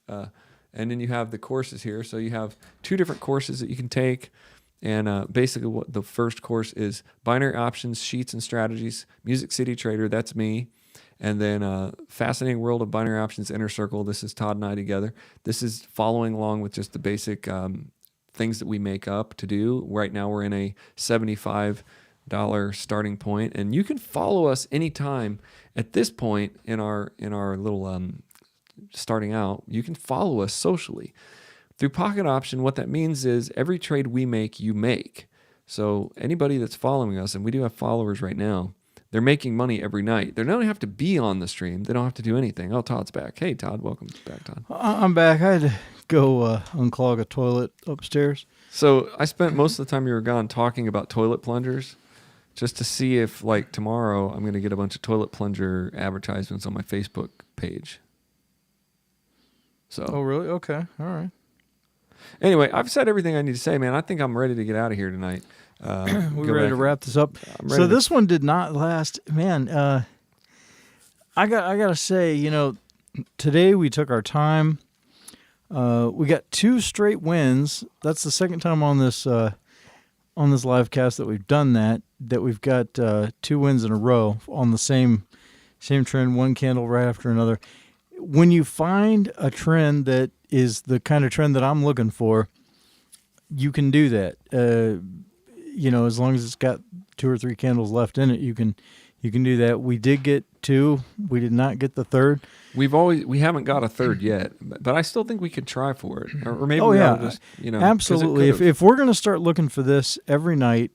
and then you have the courses here. So you have 2 different courses that you can take. And basically what the first course is Binary Options, Sheets and Strategies, Music City Trader. That's me. And then Fascinating World of Binary Options Inner Circle. This is Todd and I together. This is following along with just the basic things that we make up to do. Right now we're in a $75 starting point, and you can follow us anytime at this point in our little starting out. You can follow us socially through Pocket Option. What that means is every trade we make, you make. So anybody that's following us, and we do have followers right now, they're making money every night. They don't have to be on the stream. They don't have to do anything. Oh, Todd's back. Hey, Todd, welcome back, Todd. I'm back. I had to go unclog a toilet upstairs. So I spent most of the time you were gone talking about toilet plungers, just to see if, like, tomorrow I'm going to get a bunch of toilet plunger advertisements on my Facebook page. So. Oh, really? Okay. All right. Anyway, I've said everything I need to say, man. I think I'm ready to get out of here tonight. We're ready to wrap this up. So this one did not last. Man, I gotta say, today we took our time. We got 2 straight wins. That's the second time on this live cast that we've done that we've got 2 wins in a row on the same trend, one candle right after another. When you find a trend that is the kind of trend that I'm looking for, you can do that. As long as it's got 2 or 3 candles left in it, you can do that. We did get 2. We did not get the third. We haven't got a third yet, but I still think we could try for it, or maybe just absolutely. If we're going to start looking for this every night,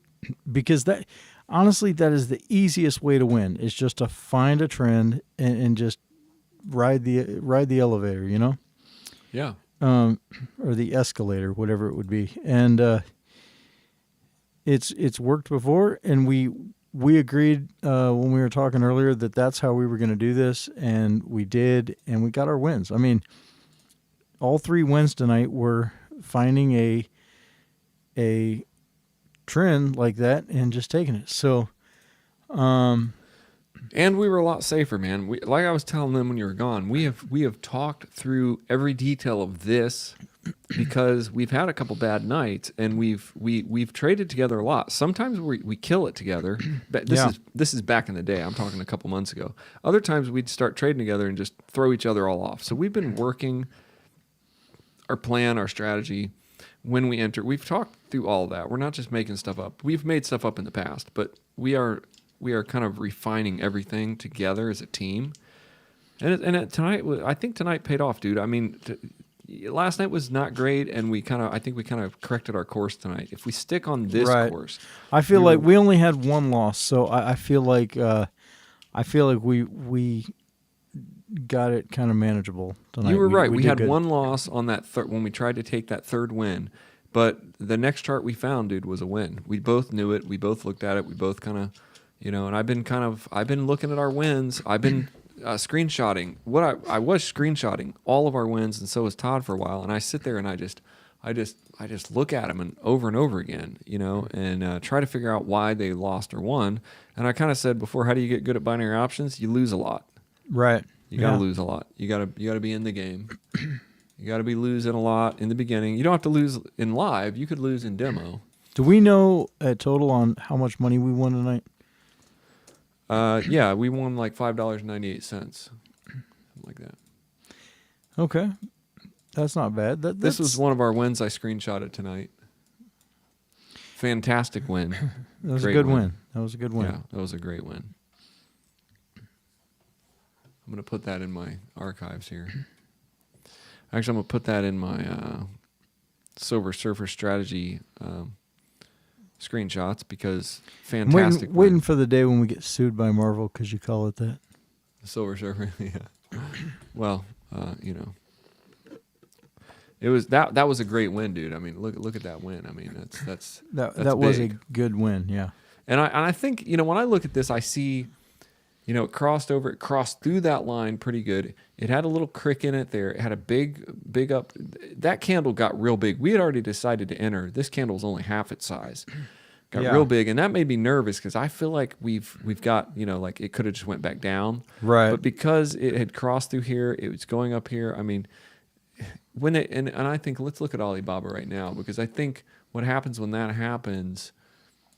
because that honestly that is the easiest way to win. Is just to find a trend and just ride the elevator, Yeah. Or the escalator, whatever it would be, and it's worked before, and we agreed when we were talking earlier that that's how we were going to do this, and we did, and we got our wins. I mean, all 3 wins tonight were finding a trend like that and just taking it. So, and we were a lot safer, man. Like I was telling them when you were gone, we have talked through every detail of this because we've had a couple bad nights, and we've traded together a lot. Sometimes we kill it together. But this is back in the day. I'm talking a couple months ago. Other times we'd start trading together and just throw each other all off. So we've been working our plan, our strategy. When we enter, we've talked through all of that. We're not just making stuff up. We've made stuff up in the past, but we are kind of refining everything together as a team. And tonight, I think tonight paid off, dude. I mean, last night was not great, and I think we kind of corrected our course tonight. If we stick on this course, I feel like we only had 1 loss, so I feel like we got it kind of manageable tonight. You were right. We had good. 1 loss on that when we tried to take that third win. But the next chart we found, dude, was a win. We both knew it. We both looked at it. We both kind of, and I've been looking at our wins. I've been screenshotting. I was screenshotting all of our wins, and so was Todd for a while. And I sit there and I just look at them and over again, and try to figure out why they lost or won. And I kind of said before, how do you get good at binary options? You lose a lot. Right. You got to lose a lot. You got to be in the game. You got to be losing a lot in the beginning. You don't have to lose in live. You could lose in demo. Do we know a total on how much money we won tonight? Yeah, we won like $5.98, something like that. Okay, that's not bad. This was one of our wins I screenshotted tonight. Fantastic win. That was a good win. That was a good win. Yeah, that was a great win. I'm going to put that in my archives here. Actually, I'm going to put that in my Silver Surfer strategy screenshots because fantastic. Waiting for the day when we get sued by Marvel because you call it that. Silver Surfer, yeah. Well, it was that was a great win, dude. I mean, look at that win. I mean, that's that was a good win, yeah. And I think when I look at this, I see. It crossed through that line pretty good. It had a little crick in it there. It had a big up. That candle got real big. We had already decided to enter. This candle was only half its size. Got real big, and that made me nervous because I feel like we've got, like it could have just went back down. Right. But because it had crossed through here, it was going up here. I mean, and I think let's look at Alibaba right now because I think what happens when that happens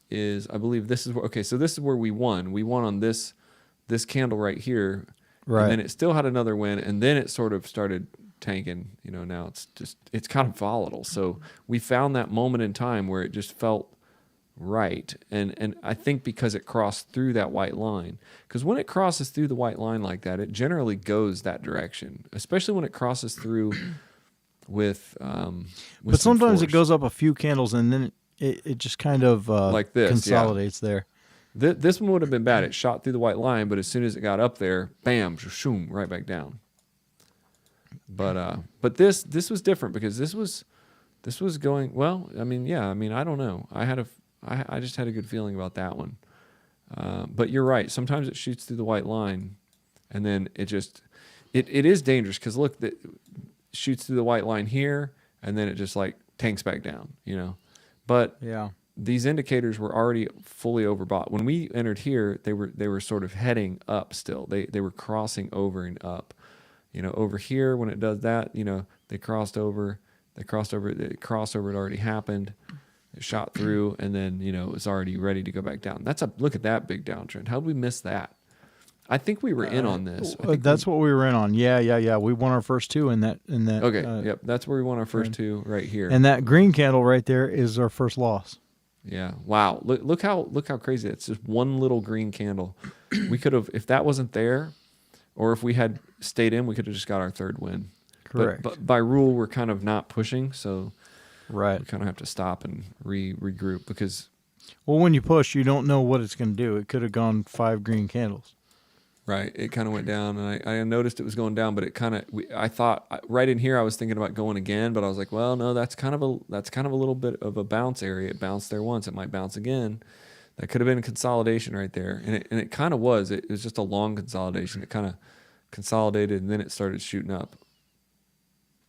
is I believe this is where, okay, so this is where we won. We won on this candle right here, Right. And then it still had another win, and then it sort of started tanking. Now it's kind of volatile. So we found that moment in time where it just felt right. And I think because it crossed through that white line, because when it crosses through the white line like that, it generally goes that direction, especially when it crosses through with but some sometimes force. it goes up a few candles and then it just kind of Like this, consolidates there. This one would have been bad. It shot through the white line, but as soon as it got up there, bam, shoom, right back down. But this was different because this was going well. I mean, yeah. I mean, I don't know. I just had a good feeling about that one. But you're right. Sometimes it shoots through the white line, and then it is dangerous because look, it shoots through the white line here, and then it just like tanks back down. But Yeah. these indicators were already fully overbought. When we entered here, they were sort of heading up still. They were crossing over and up. Over here when it does that, they crossed over. The crossover had already happened. It shot through, and then it was already ready to go back down. Look at that big downtrend. How did we miss that? I think we were in on this. That's what we were in on. Yeah. We won our first two in that. Okay, yep. That's where we won our first two right here. And that green candle right there is our first loss. Yeah. Wow. Look how crazy it's just one little green candle. We could have, if that wasn't there, or if we had stayed in, we could have just got our third win. Correct. But by rule, we're kind of not pushing, so right. we kind of have to stop and regroup because. Well, when you push, you don't know what it's going to do. It could have gone 5 green candles. Right. It kind of went down, and I noticed it was going down, but it kind of. I thought right in here I was thinking about going again, but I was like, well, no, that's kind of a little bit of a bounce area. It bounced there once. It might bounce again. That could have been a consolidation right there, and it kind of was. It was just a long consolidation. It kind of consolidated, and then it started shooting up.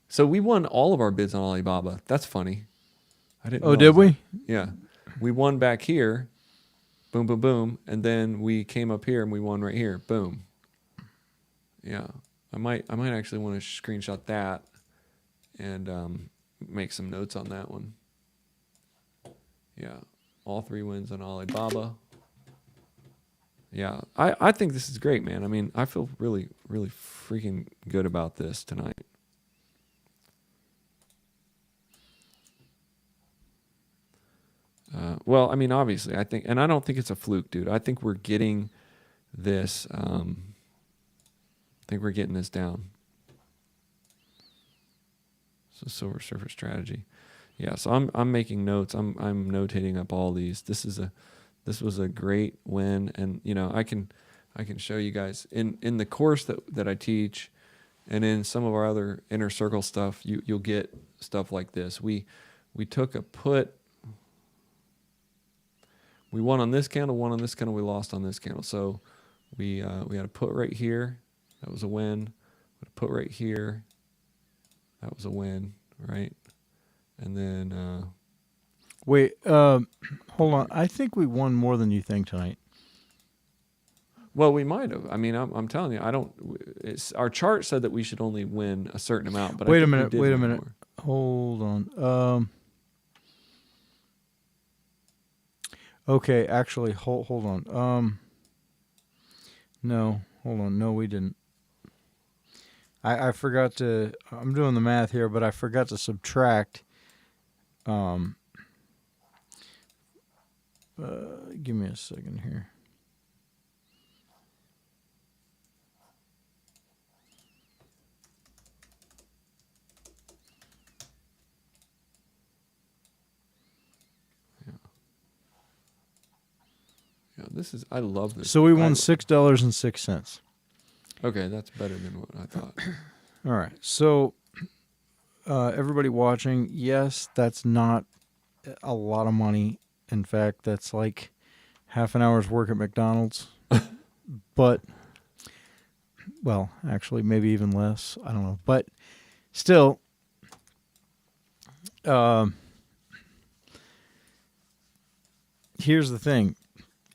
So we won all of our bids on Alibaba. That's funny. I didn't. Oh, did we? Yeah, we won back here. Boom, boom, boom, and then we came up here and we won right here. Boom. Yeah, I might actually want to screenshot that and make some notes on that one. Yeah, all 3 wins on Alibaba. Yeah, I think this is great, man. I mean, I feel really, really freaking good about this tonight. Well, I mean, obviously, I think, and I don't think it's a fluke, dude. I think we're getting this. I think we're getting this down. So Silver Surfer strategy, yeah. So I'm making notes. I'm notating up all these. This was a great win, and I can show you guys in the course that I teach, and in some of our other inner circle stuff. You'll get stuff like this. We took a put. We won on this candle, won on this candle, we lost on this candle. So we had a put right here. That was a win. We had a put right here. That was a win, right? And then... Wait, hold on. I think we won more than you think tonight. Well, we might have. I mean, I'm telling you, I don't... our chart said that we should only win a certain amount. But wait a minute. Hold on. Okay, actually, hold on. No, hold on. No, we didn't. I forgot to. I'm doing the math here, but I forgot to subtract. Give me a second here. Yeah, I love this. So we won $6.06. Okay, that's better than what I thought. All right. So everybody watching, yes, that's not a lot of money. In fact, that's like half an hour's work at McDonald's. But, well, actually, maybe even less. I don't know. But still, here's the thing.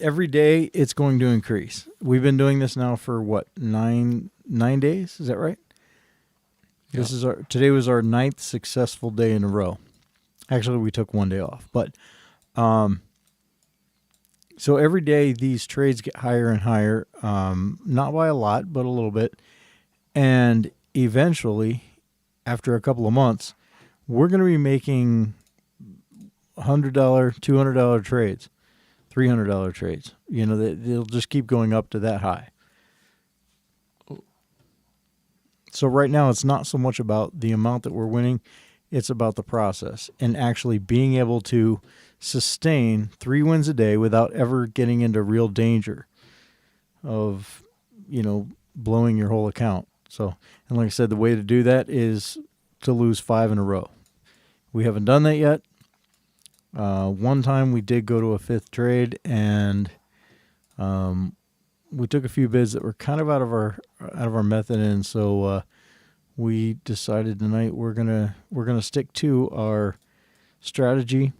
Every day it's going to increase. We've been doing this now for what, nine days? Is that right? Yeah. Today was our 9th successful day in a row. Actually, we took one day off, but So every day these trades get higher and higher, not by a lot, but a little bit. And eventually, after a couple of months, we're going to be making $100, $200 trades, $300 trades. You know, they'll just keep going up to that high. So right now, it's not so much about the amount that we're winning. It's about the process and actually being able to sustain 3 wins a day without ever getting into real danger of, blowing your whole account. So, and like I said, the way to do that is to lose 5 in a row. We haven't done that yet. One time we did go to a 5th trade, and we took a few bids that were kind of out of our method, and so we decided tonight we're gonna stick to our strategy,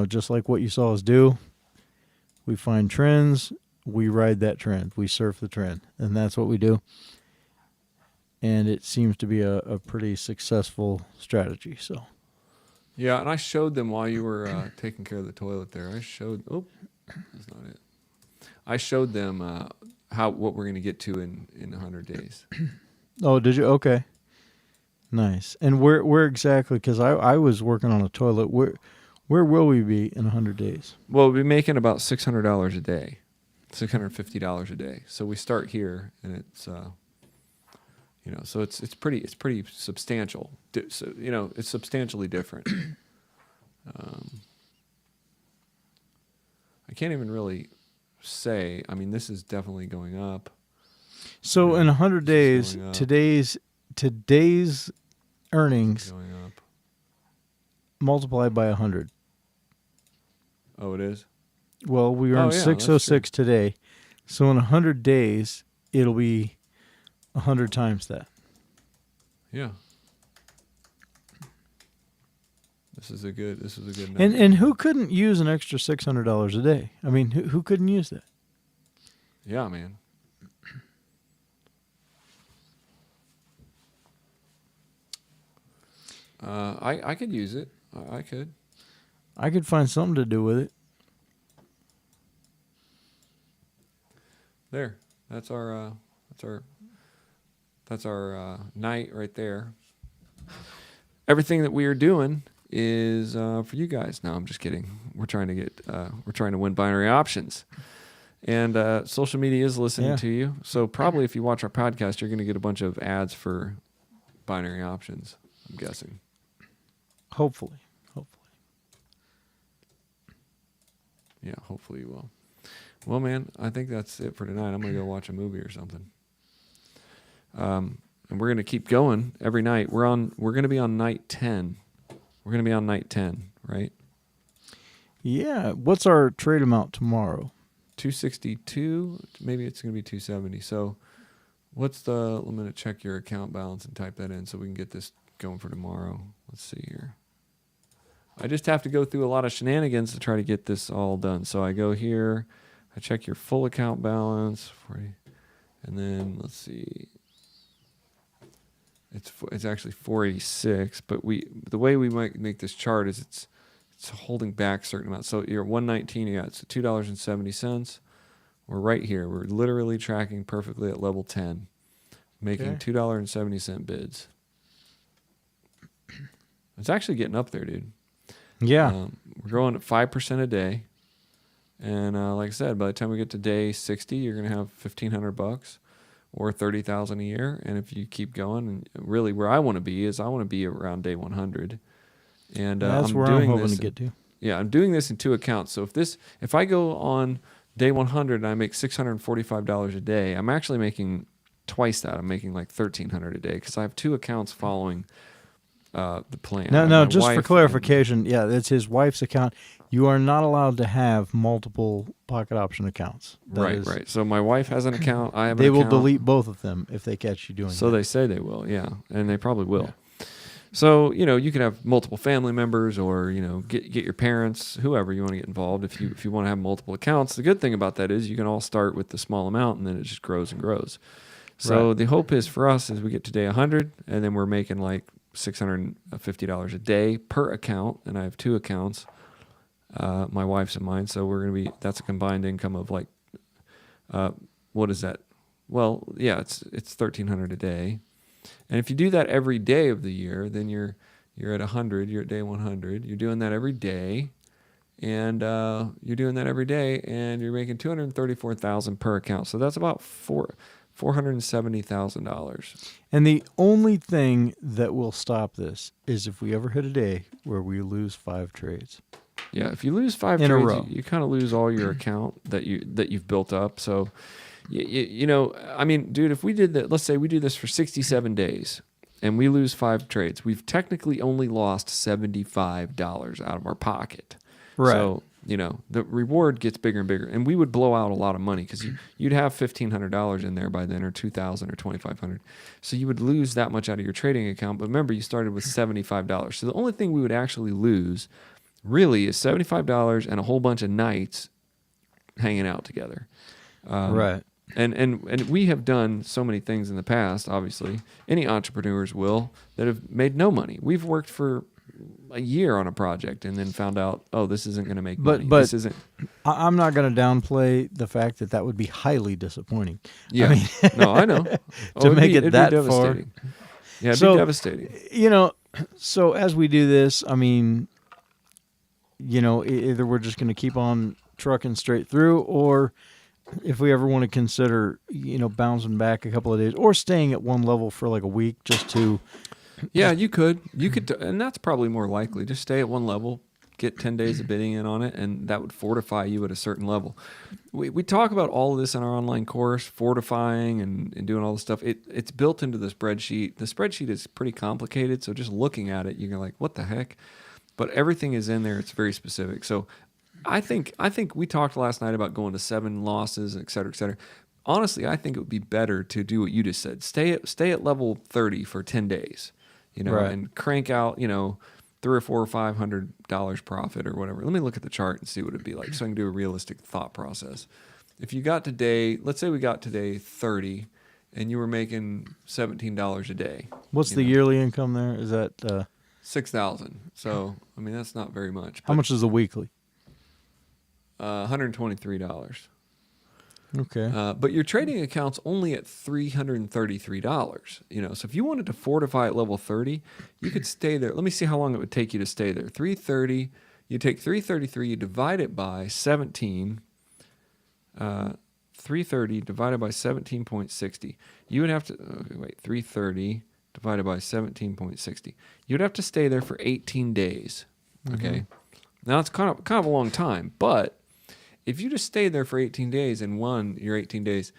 just like what you saw us do. We find trends, we ride that trend, we surf the trend, and that's what we do. And it seems to be a pretty successful strategy. So. Yeah, and I showed them while you were taking care of the toilet there. That's not it. I showed them what we're going to get to in 100 days. Oh, did you? Okay. Nice. And where exactly? Because I was working on a toilet. Where will we be in 100 days? Well, we'll be making about $600 a day, $650 a day. So we start here, and it's so it's pretty substantial. So, it's substantially different. I can't even really say. I mean, this is definitely going up. So in 100 days, going up. today's earnings Going up. multiplied by 100. Oh, it is? Well, we earned 606 today. So in 100 days, it'll be 100 times that. Yeah. This is a good number. And who couldn't use an extra $600 a day? I mean, who couldn't use that? Yeah, man. I could use it. I could. I could find something to do with it. There. That's our night right there. Everything that we are doing is for you guys. No, I'm just kidding. We're trying to win binary options. And social media is listening to you. So probably if you watch our podcast, you're going to get a bunch of ads for binary options, I'm guessing. Hopefully. Yeah, hopefully you will. Well, man, I think that's it for tonight. I'm going to go watch a movie or something. And we're going to keep going every night. We're going to be on night 10. We're going to be on night 10, right? Yeah. What's our trade amount tomorrow? 262. Maybe it's going to be 270. So I'm going to check your account balance and type that in so we can get this going for tomorrow. Let's see here. I just have to go through a lot of shenanigans to try to get this all done. So I go here, I check your full account balance, and then let's see. It's actually 486, but the way we might make this chart is it's holding back certain amounts. So you're 119, you got $2.70. We're right here. We're literally tracking perfectly at level 10, making $2.70 bids. It's actually getting up there, dude. Yeah. We're growing at 5% a day. And like I said, by the time we get to day 60, you're going to have $1,500 or $30,000 a year. And if you keep going, and really where I want to be is I want to be around day 100. And that's where I'm hoping to get to. Yeah, I'm doing this in 2 accounts. So if I go on day 100 and I make $645 a day, I'm actually making twice that. I'm making like $1,300 a day because I have 2 accounts following the plan. No, just for clarification, it's his wife's account. You are not allowed to have multiple pocket option accounts. Right. So my wife has an account. I have an account. They will delete both of them if they catch you doing that. So they say they will, yeah. And they probably will. Yeah. So, you can have multiple family members or, get your parents, whoever you want to get involved if you want to have multiple accounts. The good thing about that is you can all start with the small amount and then it just grows and grows. So the hope is for us is we get to day 100 and then we're making like $650 a day per account, and I have 2 accounts. my wife's and mine. So that's a combined income of like, what is that? Well, yeah, it's $1,300 a day. And if you do that every day of the year, then you're at 100. You're at day 100. You're doing that every day, and you're doing that every day, and you're making $234,000 per account. So that's about $470,000. And the only thing that will stop this is if we ever hit a day where we lose 5 trades. Yeah, if you lose 5 in a trades, row, you kind of lose all your account that you've built up. So, you know, I mean, dude, if we did that, let's say we do this for 67 days, and we lose 5 trades, we've technically only lost $75 out of our pocket. Right. So, you know, the reward gets bigger and bigger, and we would blow out a lot of money because you'd have $1,500 in there by then, or $2,000 or $2,500. So you would lose that much out of your trading account. But remember, you started with $75. So the only thing we would actually lose really is $75 and a whole bunch of nights hanging out together. Right. And we have done so many things in the past, obviously. Any entrepreneurs will, that have made no money. We've worked for a year on a project and then found out, oh, this isn't going to make money. But this isn't. I'm not going to downplay the fact that would be highly disappointing. Yeah. I mean, no, I know. make it that it'd be far. devastating. Yeah, it'd So, be devastating. You know, so as we do this, I mean, you know, either we're just going to keep on trucking straight through, or if we ever want to consider, you know, bouncing back a couple of days or staying at one level for like a week just to. Yeah, you could, and that's probably more likely. Just stay at one level, get 10 days of bidding in on it, and that would fortify you at a certain level. We talk about all of this in our online course, fortifying and doing all this stuff. It's built into the spreadsheet. The spreadsheet is pretty complicated, so just looking at it, you're like, what the heck? But everything is in there. It's very specific. So I think we talked last night about going to 7 losses, et cetera, et cetera. Honestly, I think it would be better to do what you just said. Stay at level 30 for 10 days. You know, Right. and crank out, you know, $300 or $400 or $500 profit or whatever. Let me look at the chart and see what it'd be like, so I can do a realistic thought process. If you got today, let's say we got today 30, and you were making $17 a day. What's the yearly income there? Is that $6,000? So I mean, that's not very much. how much is the weekly? $123. Okay. But your trading account's only at $333. You know, so if you wanted to fortify at level 30, you could stay there. Let me see how long it would take you to stay there. 330. You take 333. You divide it by 17. 330 divided by 17.60. You would have to 330 divided by 17.60. You'd have to stay there for 18 days. Okay. Now it's kind of a long time, but if you just stayed there for 18 days and won your 18 days,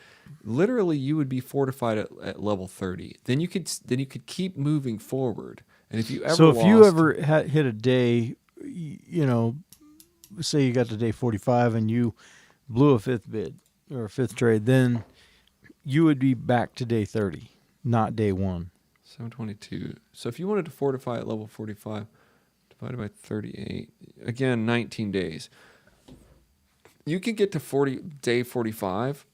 literally you would be fortified at level 30. Then you could keep moving forward. And if you ever you ever hit a day, you know, say you got to day 45 and you blew a 5th bid or a 5th trade, then you would be back to day 30, not day 1. 722. So if you wanted to fortify at level 45 divided by 38, again 19 days. You could get to day 45,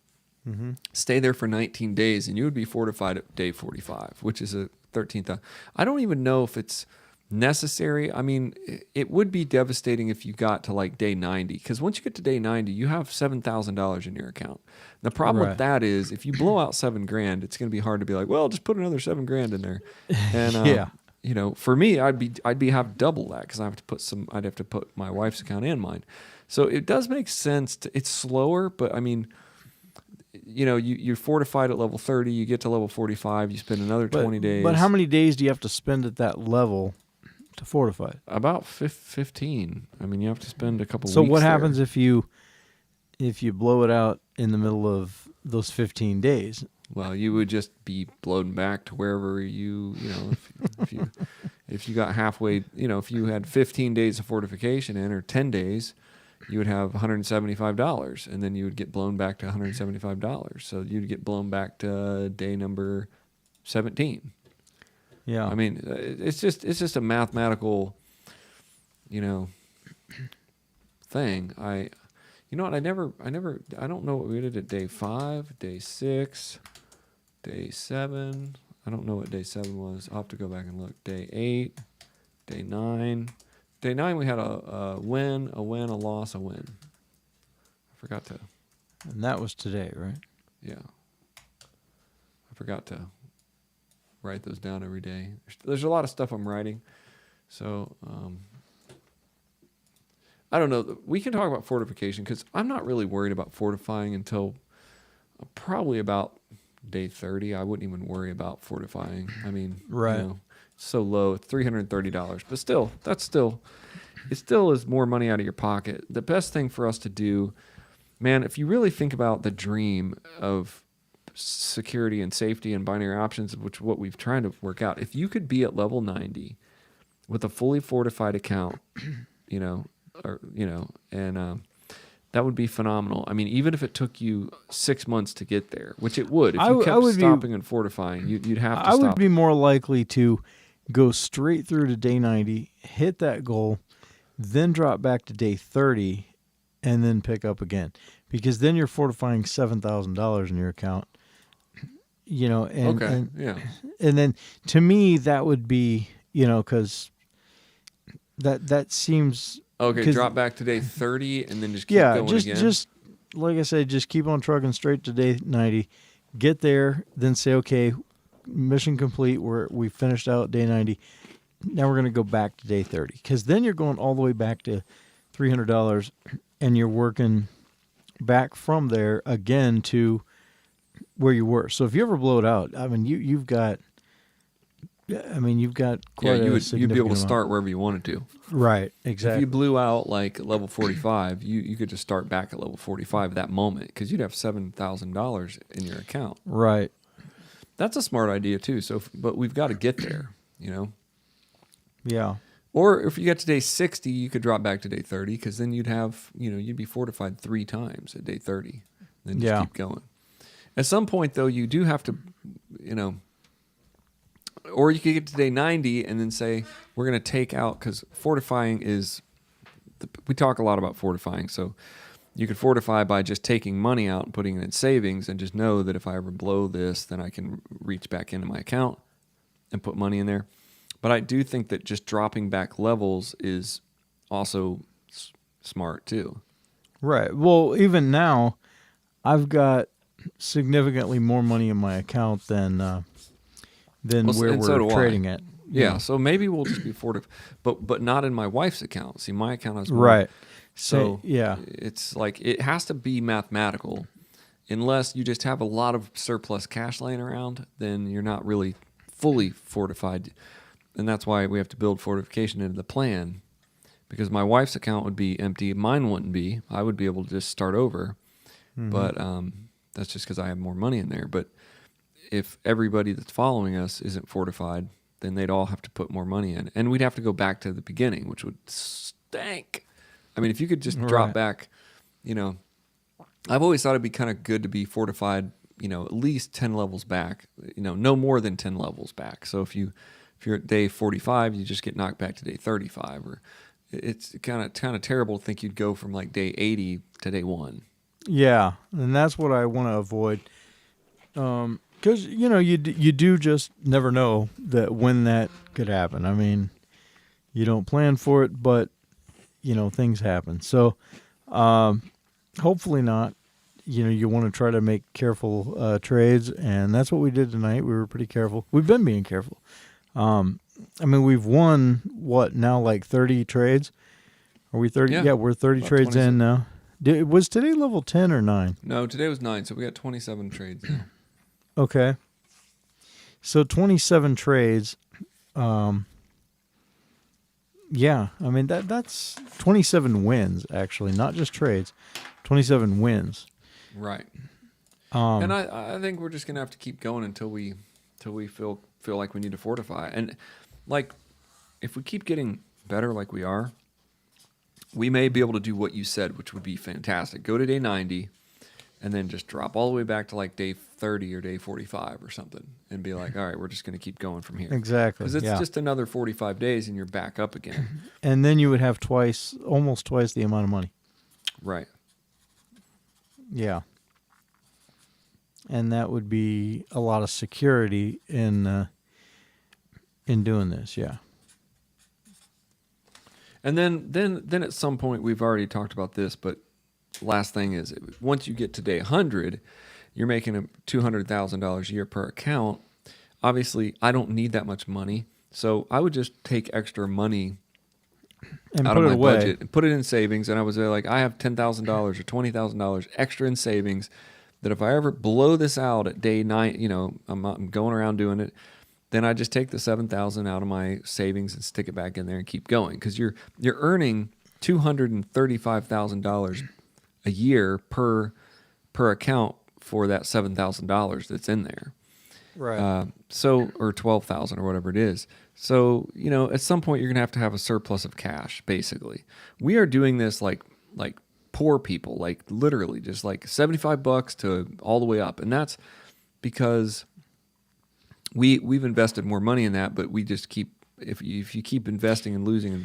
stay there for 19 days, and you would be fortified at day 45, which is a 13th. I don't even know if it's necessary. I mean, it would be devastating if you got to like day 90, because once you get to day 90, you have $7,000 in your account. The problem with that is if you blow out $7,000, it's going to be hard to be like, well, just put another $7,000 in there. And yeah. You know, for me, I'd have double that because I'd have to put my wife's account and mine. So it does make sense. It's slower, but I mean, you know, you're fortified at level 30. You get to level 45. You spend another 20 days. But how many days do you have to spend at that level to fortify? About 15. I mean, you have to spend a couple. So weeks what there. happens if you blow it out in the middle of those 15 days? Well, you would just be blown back to wherever you know, if you got halfway, you know, if you had 15 days of fortification in or 10 days, you would have $175, and then you would get blown back to $175. So you'd get blown back to day number 17. Yeah. I mean, it's just a mathematical, you know, thing. You know what? I don't know what we did at day 5, day 6, day 7. I don't know what day 7 was. I'll have to go back and look. Day 8, day 9, day 9 we had a win, a loss, a win. I forgot to. And that was today, right? Yeah. I forgot to write those down every day. There's a lot of stuff I'm writing. So, I don't know. We can talk about fortification because I'm not really worried about fortifying until probably about day 30. I wouldn't even worry about fortifying. I mean, Right. It's so low. It's $330. But still, it still is more money out of your pocket. The best thing for us to do, man, if you really think about the dream of security and safety and binary options, which what we've tried to work out, if you could be at level 90 with a fully fortified account, and that would be phenomenal. I mean, even if it took you 6 months to get there, which it would, if you kept stopping and fortifying, you'd have to stop. I would be more likely to go straight through to day 90, hit that goal, then drop back to day 30, and then pick up again. Because then you're fortifying $7,000 in your account. And then to me that would be, because that seems okay. Drop back to day 30 and then just keep going again. Just like I said, just keep on trucking straight to day 90. Get there, then say, okay, mission complete. We finished out day 90. Now we're going to go back to day 30 because then you're going all the way back to $300, and you're working back from there again to where you were. So if you ever blow it out, I mean, you've got quite you'd be able to start wherever you wanted to. Right, exactly. If you blew out like level 45, you could just start back at level 45 at that moment because you'd have $7,000 in your account. Right. That's a smart idea too. But we've got to get there, Yeah. Or if you get to day 60, you could drop back to day 30 because then you'd have, you'd be fortified 3 times at day 30. Then just keep going. At some point, though, you do have to, or you could get to day 90 and then say, we're going to take out, because fortifying is, we talk a lot about fortifying. So you could fortify by just taking money out and putting it in savings and just know that if I ever blow this, then I can reach back into my account and put money in there. But I do think that just dropping back levels is also smart too. Right. Well, even now, I've got significantly more money in my account than where we're trading at. Yeah. So maybe we'll just be fortified, but not in my wife's account. See, my account has more. Right. So yeah, it's like it has to be mathematical. Unless you just have a lot of surplus cash laying around, then you're not really fully fortified. And that's why we have to build fortification into the plan, because my wife's account would be empty. Mine wouldn't be. I would be able to just start over. Mm-hmm. But that's just because I have more money in there. But if everybody that's following us isn't fortified, then they'd all have to put more money in. And we'd have to go back to the beginning, which would stink. I mean, if you could just drop back, I've always thought it'd be kind of good to be fortified, at least 10 levels back, no more than 10 levels back. So if you're at day 45, you just get knocked back to day 35, or it's kind of terrible to think you'd go from like day 80 to day 1. Yeah, and that's what I want to avoid. Because, you do just never know that when that could happen. I mean, you don't plan for it, but, things happen. So, hopefully not. You want to try to make careful trades, and that's what we did tonight. We were pretty careful. We've been being careful. We've won, like 30 trades? Are we 30? Yeah, we're 30 trades 27. In now. Was today level 10 or 9? No, today was 9, so we got 27 trades now. Okay. So 27 trades. That's 27 wins, actually, not just trades. 27 wins. Right. And I think we're just going to have to keep going until we feel like we need to fortify. And like, if we keep getting better like we are, we may be able to do what you said, which would be fantastic. Go to day 90 and then just drop all the way back to like day 30 or day 45 or something and be like, all right, we're just going to keep going from here. Exactly. Because it's just another 45 days and you're back up again. And then you would have almost twice the amount of money. Right. Yeah. And that would be a lot of security in doing this, yeah. And then at some point, we've already talked about this, but last thing is, once you get to day 100, you're making $200,000 a year per account. Obviously, I don't need that much money, so I would just take extra money And out put of it my away. budget and put it in savings. And I was like, I have $10,000 or $20,000 extra in savings that if I ever blow this out at day 9, I'm going around doing it, then I just take the $7,000 out of my savings and stick it back in there and keep going, because you're earning $235,000 a year per account for that $7,000 that's in there. Right. Or 12,000 or whatever it is. So, at some point you're going to have a surplus of cash, basically. We are doing this like poor people, like literally just like $75 to all the way up. And that's because we've invested more money in that, but we just keep, if you keep investing and losing, you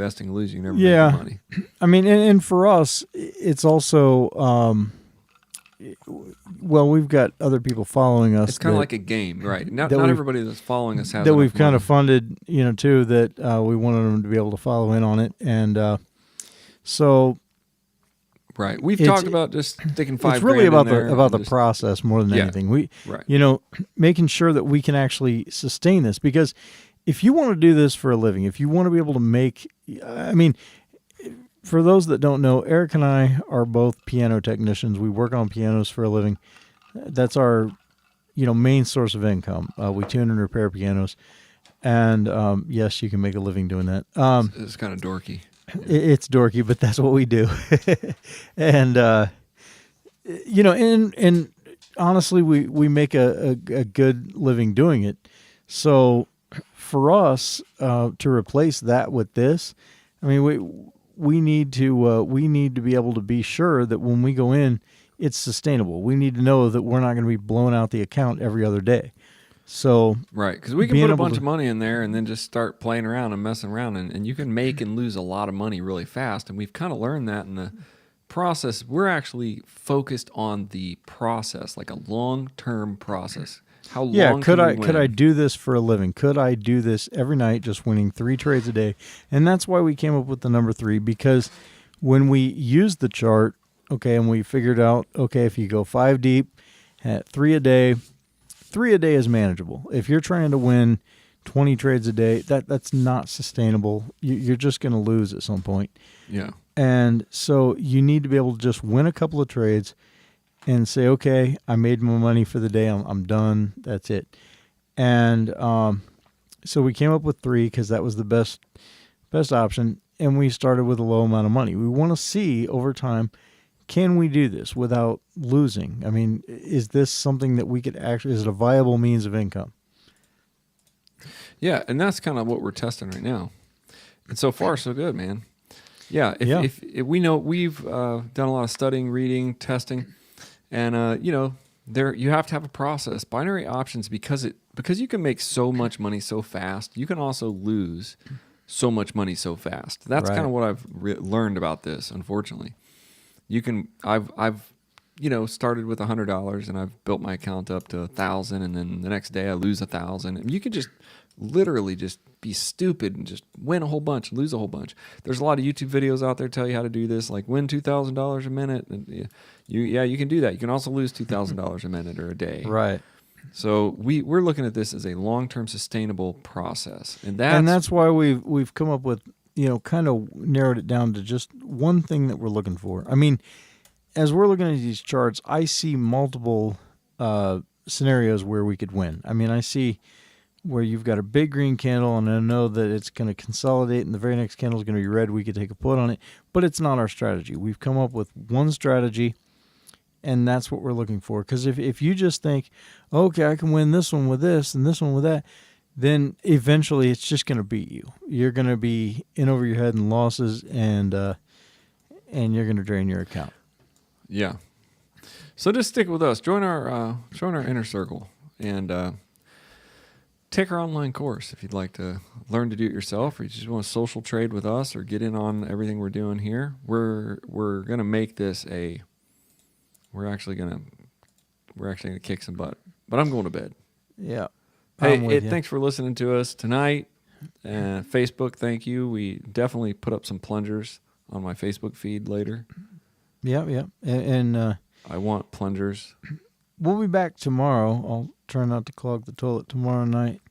never make money. I mean, and for us, it's also, well, we've got other people following us. It's kind of like a game, right? Not we've- everybody that's following us has that enough we've kind of money. funded, too, that we wanted them to be able to follow in on it. And so Right. We've It's- talked about just sticking $5 it's really grand in about there the and just- process more than Yeah. anything. We, Right. making sure that we can actually sustain this, because if you want to do this for a living, if you want to be able to make, I mean, for those that don't know, Eric and I are both piano technicians. We work on pianos for a living. That's our, main source of income. We tune and repair pianos, and yes, you can make a living doing that. It's kind of dorky. It's dorky, but that's what we do. And and honestly, we make a good living doing it. So for us to replace that with this, I mean, we need to be able to be sure that when we go in, it's sustainable. We need to know that we're not going to be blowing out the account every other day. So Right, because we can being put a able bunch to- of money in there and then just start playing around and messing around, and you can make and lose a lot of money really fast. And we've kind of learned that in the process. We're actually focused on the process, like a long-term process. How long? yeah, could can we I win? do this for a living? Could I do this every night, just winning 3 trades a day? And that's why we came up with the number 3, because when we used the chart, okay, and we figured out, okay, if you go 5 deep at 3 a day, 3 a day is manageable. If you're trying to win 20 trades a day, that's not sustainable. You're just going to lose at some point. Yeah. And so you need to be able to just win a couple of trades and say, okay, I made my money for the day. I'm done. That's it. And so we came up with 3 because that was the best option. And we started with a low amount of money. We want to see over time, can we do this without losing? I mean, is this something that we could actually, is it a viable means of income? Yeah, and that's kind of what we're testing right now. And so far, so good, man. Yeah, if we know, we've done a lot of studying, reading, testing, and there you have to have a process. Binary options, because you can make so much money so fast, you can also lose so much money so fast. That's Right. kind of what I've learned about this. Unfortunately, I've started with $100 and I've built my account up to 1,000, and then the next day I lose 1,000. And you can just literally just be stupid and just win a whole bunch, lose a whole bunch. There's a lot of YouTube videos out there tell you how to do this, like win $2,000 a minute. And you can do that. You can also lose $2,000 a minute or a day. Right. So we're looking at this as a long-term sustainable process, and that's why we've come up with, kind of narrowed it down to just one thing that we're looking for. I mean, as we're looking at these charts, I see multiple scenarios where we could win. I mean, I see where you've got a big green candle, and I know that it's going to consolidate, and the very next candle is going to be red. We could take a put on it, but it's not our strategy. We've come up with one strategy, and that's what we're looking for. Because if you just think, okay, I can win this one with this and this one with that, then eventually it's just going to beat you. You're going to be in over your head in losses, and you're going to drain your account. Yeah. So just stick with us. Join our inner circle and take our online course if you'd like to learn to do it yourself, or you just want to social trade with us or get in on everything we're doing here. We're gonna make this we're actually gonna kick some butt. But I'm going to bed. Yeah. Hey, I'm with you. thanks for listening to us tonight. Facebook, thank you. We definitely put up some plungers on my Facebook feed later. Yep. And I want plungers. we'll be back tomorrow. I'll try not to clog the toilet tomorrow night.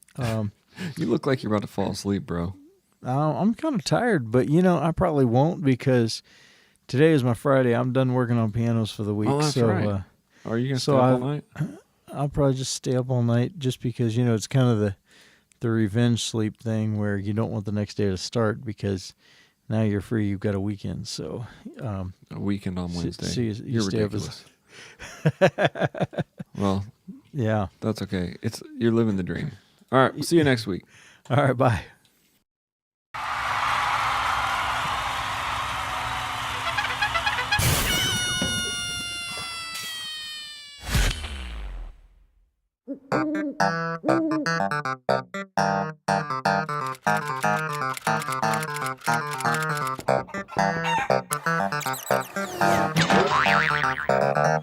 You look like you're about to fall asleep, bro. I'm kind of tired, but I probably won't because today is my Friday. I'm done working on pianos for the week. Oh, that's so, right. Are you going to so stay up all I've- night? I'll probably just stay up all night just because, it's kind of the revenge sleep thing where you don't want the next day to start because now you're free. You've got a weekend. So, A weekend on Wednesday. so you You're stay up as- ridiculous. Well, yeah. that's okay. You're living the dream. All right. We'll see you next week. All right. Bye.